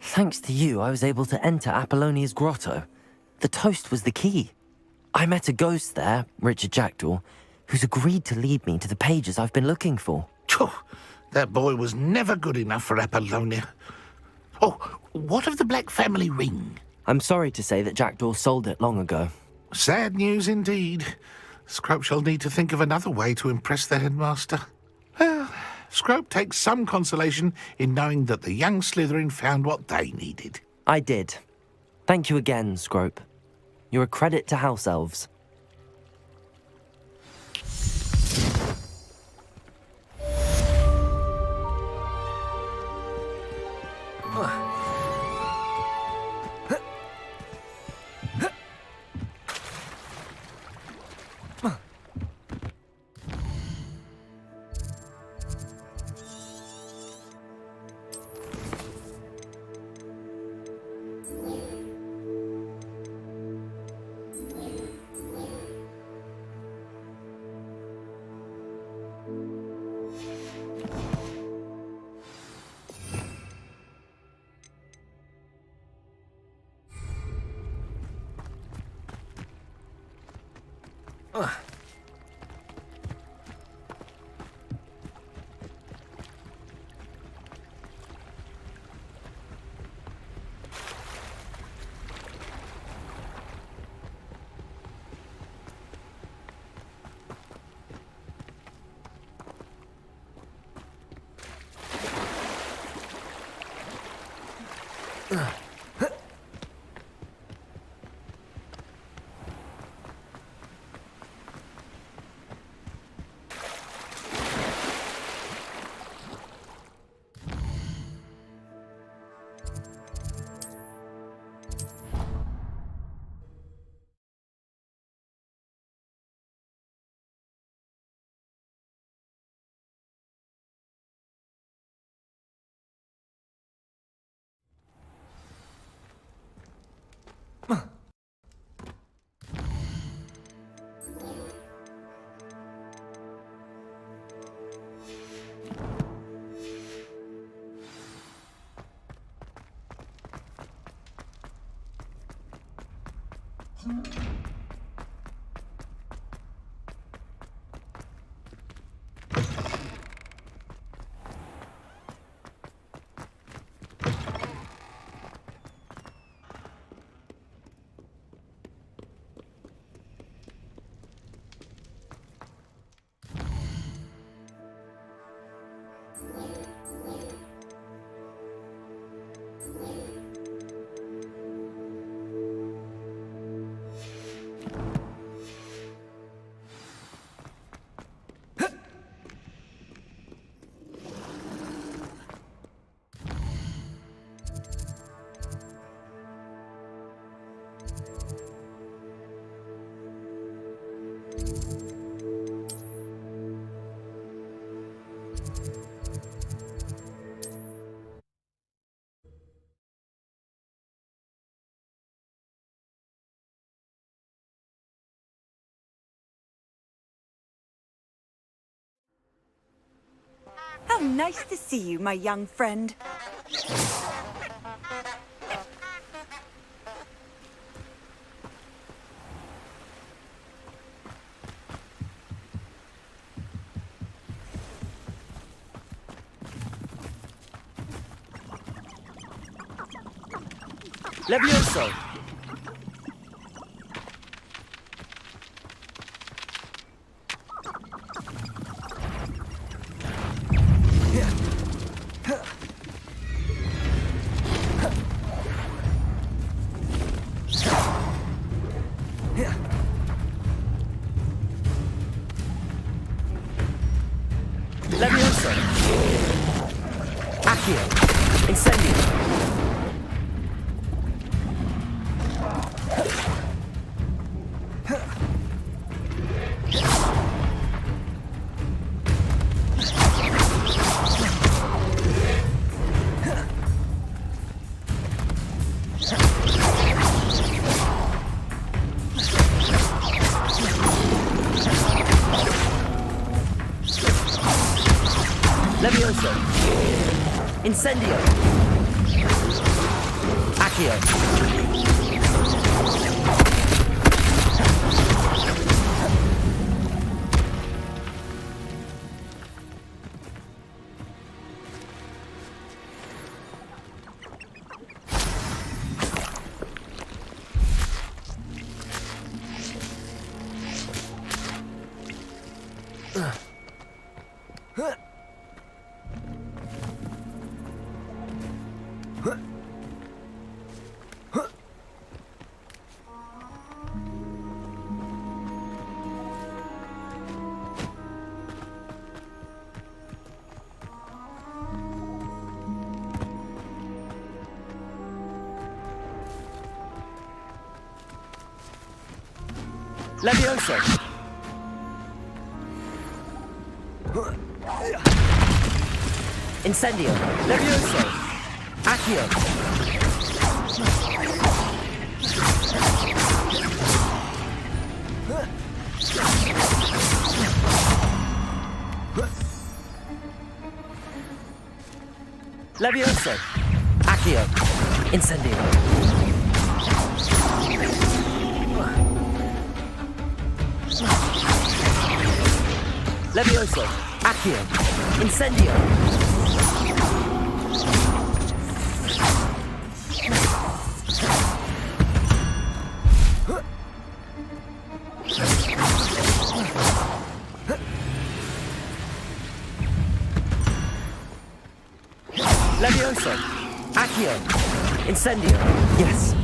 Thanks to you, I was able to enter Apollonia's grotto. The toast was the key. I met a ghost there, Richard Jackdaw, who's agreed to lead me to the pages I've been looking for. That boy was never good enough for Apollonia. Oh, what of the Black family ring? I'm sorry to say that Jackdaw sold it long ago. Sad news indeed. Scrope shall need to think of another way to impress the headmaster. Well, Scrope takes some consolation in knowing that the young Slytherin found what they needed. I did. Thank you again, Scrope. You're a credit to House Elves. How nice to see you, my young friend. Levioso! Levioso! Accio! Incendio! Levioso! Incendio! Accio. Levioso. Incendio. Levioso. Accio. Levioso. Accio. Incendio. Levioso. Accio. Incendio. Levioso. Accio. Incendio. Yes.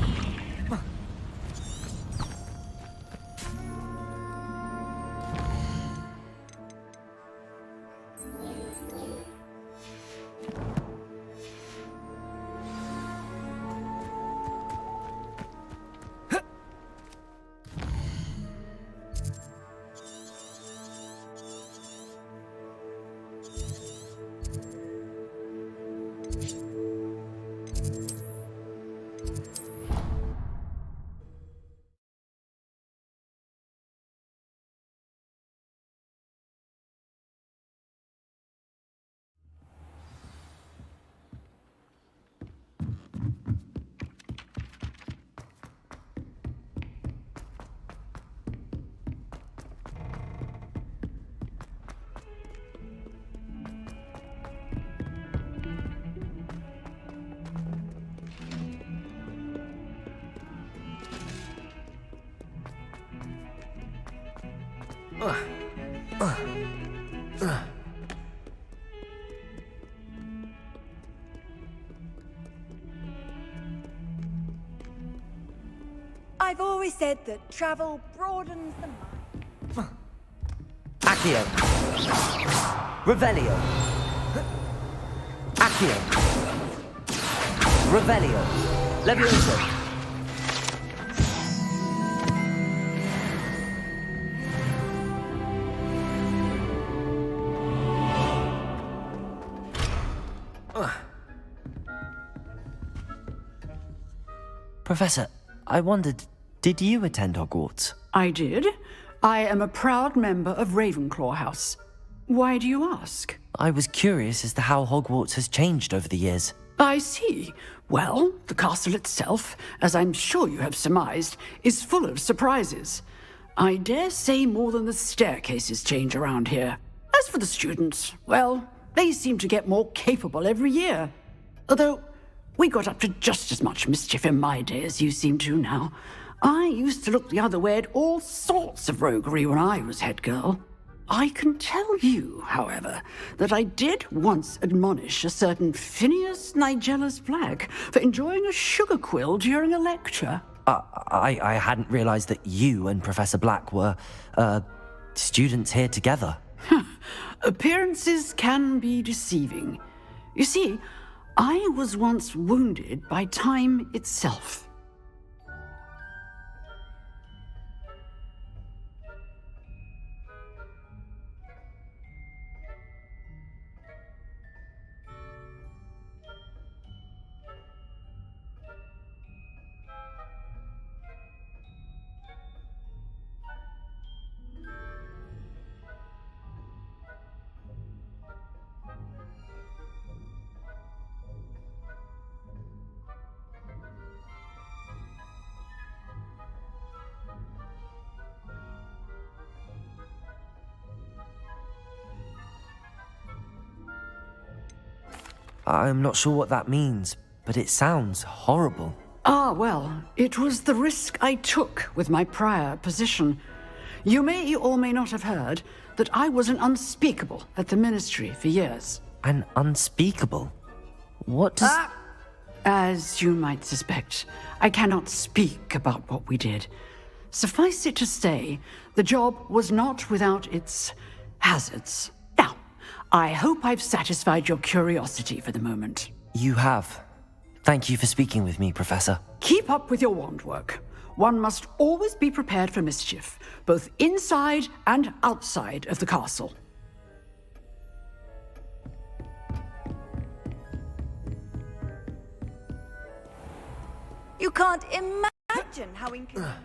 I've always said that travel broadens the mind. Accio. Revelio. Accio. Revelio. Levioso. Professor, I wondered, did you attend Hogwarts? I did. I am a proud member of Ravenclaw House. Why do you ask? I was curious as to how Hogwarts has changed over the years. I see. Well, the castle itself, as I'm sure you have surmised, is full of surprises. I dare say more than the staircases change around here. As for the students, well, they seem to get more capable every year. Although, we got up to just as much mischief in my day as you seem to now. I used to look the other way at all sorts of roguery when I was head girl. I can tell you, however, that I did once admonish a certain Phineas Nigellus Black for enjoying a sugar quill during a lecture. I hadn't realized that you and Professor Black were, students here together. Appearances can be deceiving. You see, I was once wounded by time itself. I'm not sure what that means, but it sounds horrible. Ah, well, it was the risk I took with my prior position. You may or may not have heard that I was an unspeakable at the Ministry for years. An unspeakable? What does... As you might suspect, I cannot speak about what we did. Suffice it to say, the job was not without its hazards. Now, I hope I've satisfied your curiosity for the moment. You have. Thank you for speaking with me, Professor. Keep up with your wand work. One must always be prepared for mischief, both inside and outside of the castle. You can't imagine how inconvenient.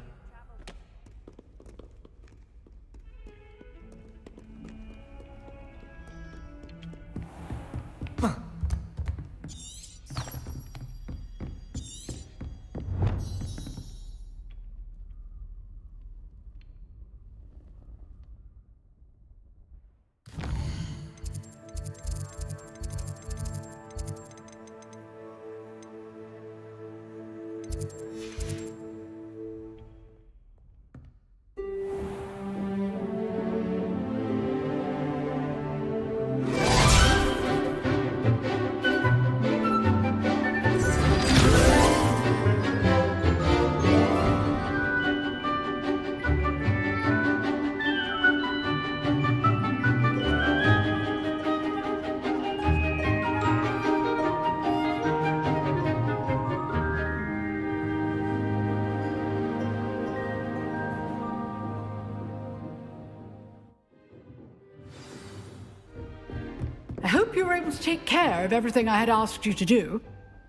I hope you were able to take care of everything I had asked you to do.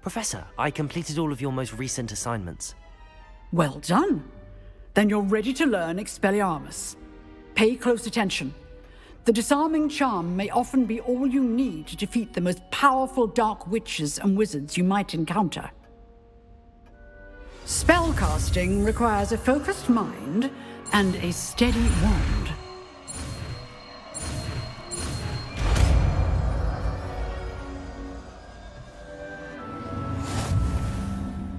Professor, I completed all of your most recent assignments. Well done. Then you're ready to learn Expelliarmus. Pay close attention. The disarming charm may often be all you need to defeat the most powerful dark witches and wizards you might encounter. Spellcasting requires a focused mind and a steady wand.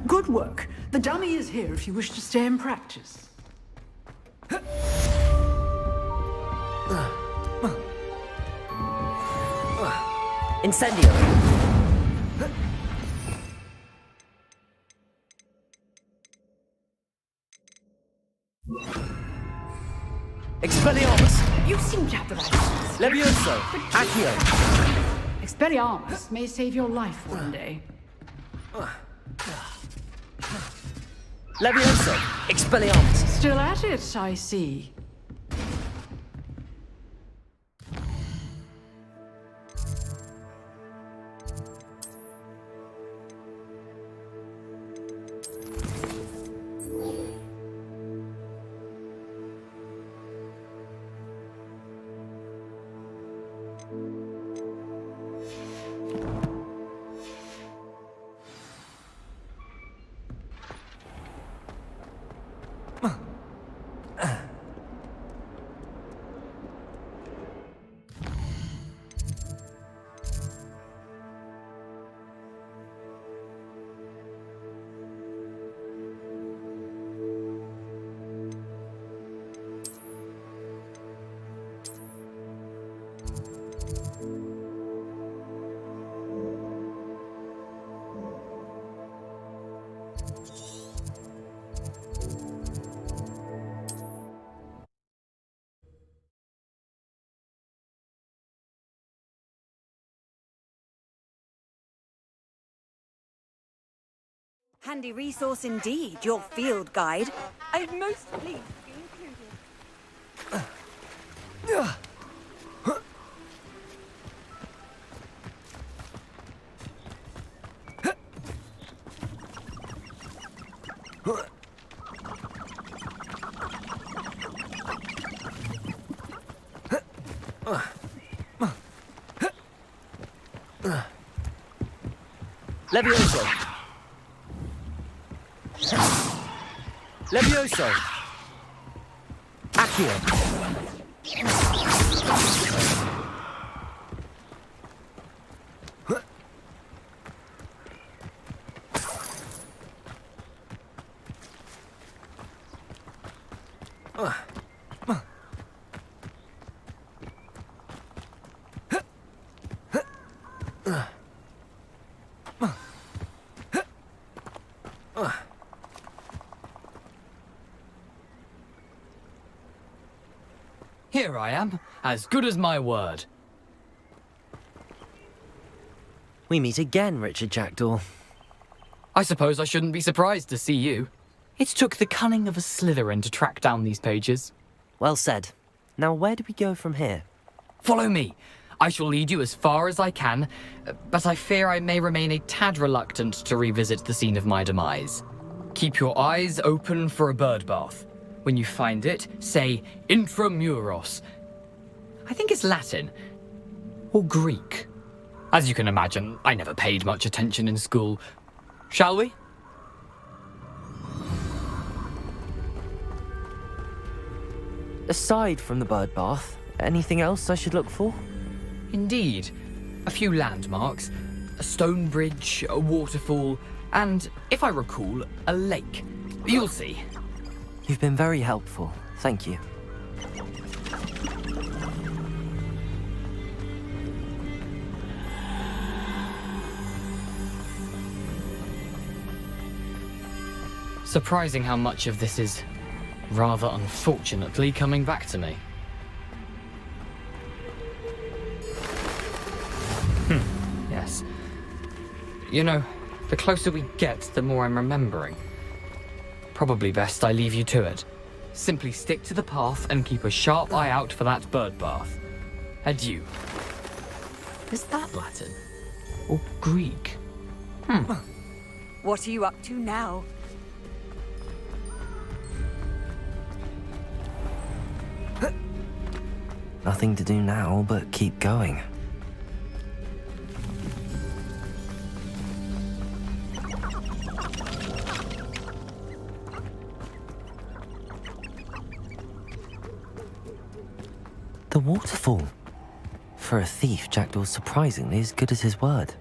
Good work. The dummy is here if you wish to stay and practice. Incendio! Expelliarmus! You seem to have the right. Levioso! Accio! Expelliarmus may save your life one day. Levioso! Expelliarmus! Still at it, I see. Handy resource indeed, your field guide. I'm most pleased to be included. Levioso! Levioso! Accio! Here I am, as good as my word. We meet again, Richard Jackdaw. I suppose I shouldn't be surprised to see you. It took the cunning of a Slytherin to track down these pages. Well said. Now where do we go from here? Follow me. I shall lead you as far as I can, but I fear I may remain a tad reluctant to revisit the scene of my demise. Keep your eyes open for a bird bath. When you find it, say intramuros. I think it's Latin. Or Greek. As you can imagine, I never paid much attention in school. Shall we? Aside from the bird bath, anything else I should look for? Indeed. A few landmarks, a stone bridge, a waterfall, and, if I recall, a lake. You'll see. You've been very helpful. Thank you. Surprising how much of this is, rather unfortunately, coming back to me. Yes. You know, the closer we get, the more I'm remembering. Probably best I leave you to it. Simply stick to the path and keep a sharp eye out for that bird bath. Adieu. Is that Latin? Or Greek? What are you up to now? Nothing to do now but keep going. The waterfall. For a thief, Jackdaw's surprisingly as good as his word.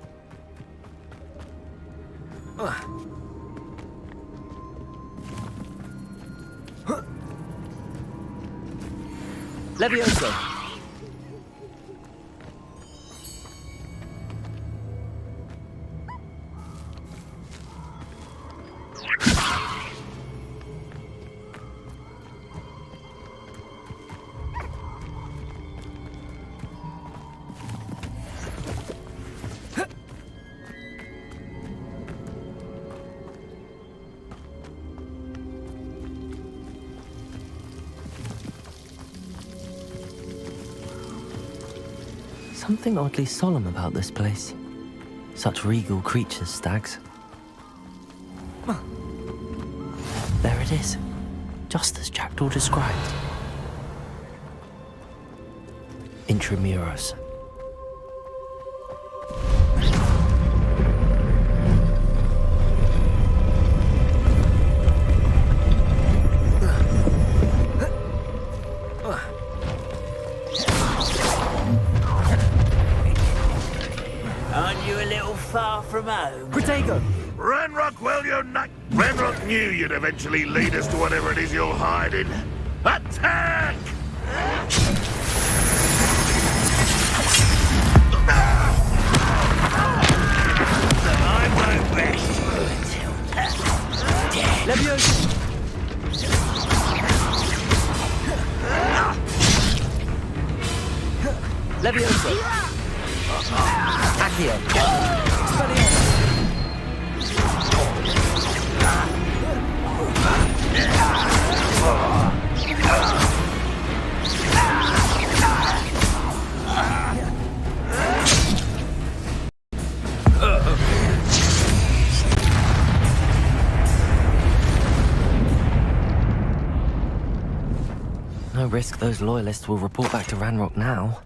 Levioso! Something oddly solemn about this place. Such regal creatures, stags. There it is, just as Jackdaw described. Intramuros. Aren't you a little far from home? Protego! Ranrock, well, you're not. Ranrock knew you'd eventually lead us to whatever it is you're hiding. Attack! I won't rest until death. Levioso! Levioso! Accio! Expelliarmus! No risk those loyalists will report back to Ranrock now.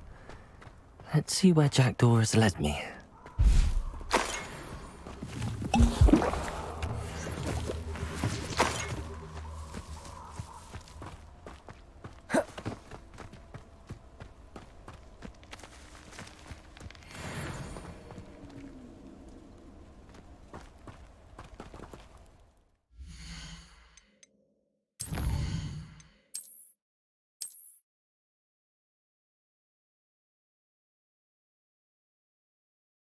Let's see where Jackdaw has led me.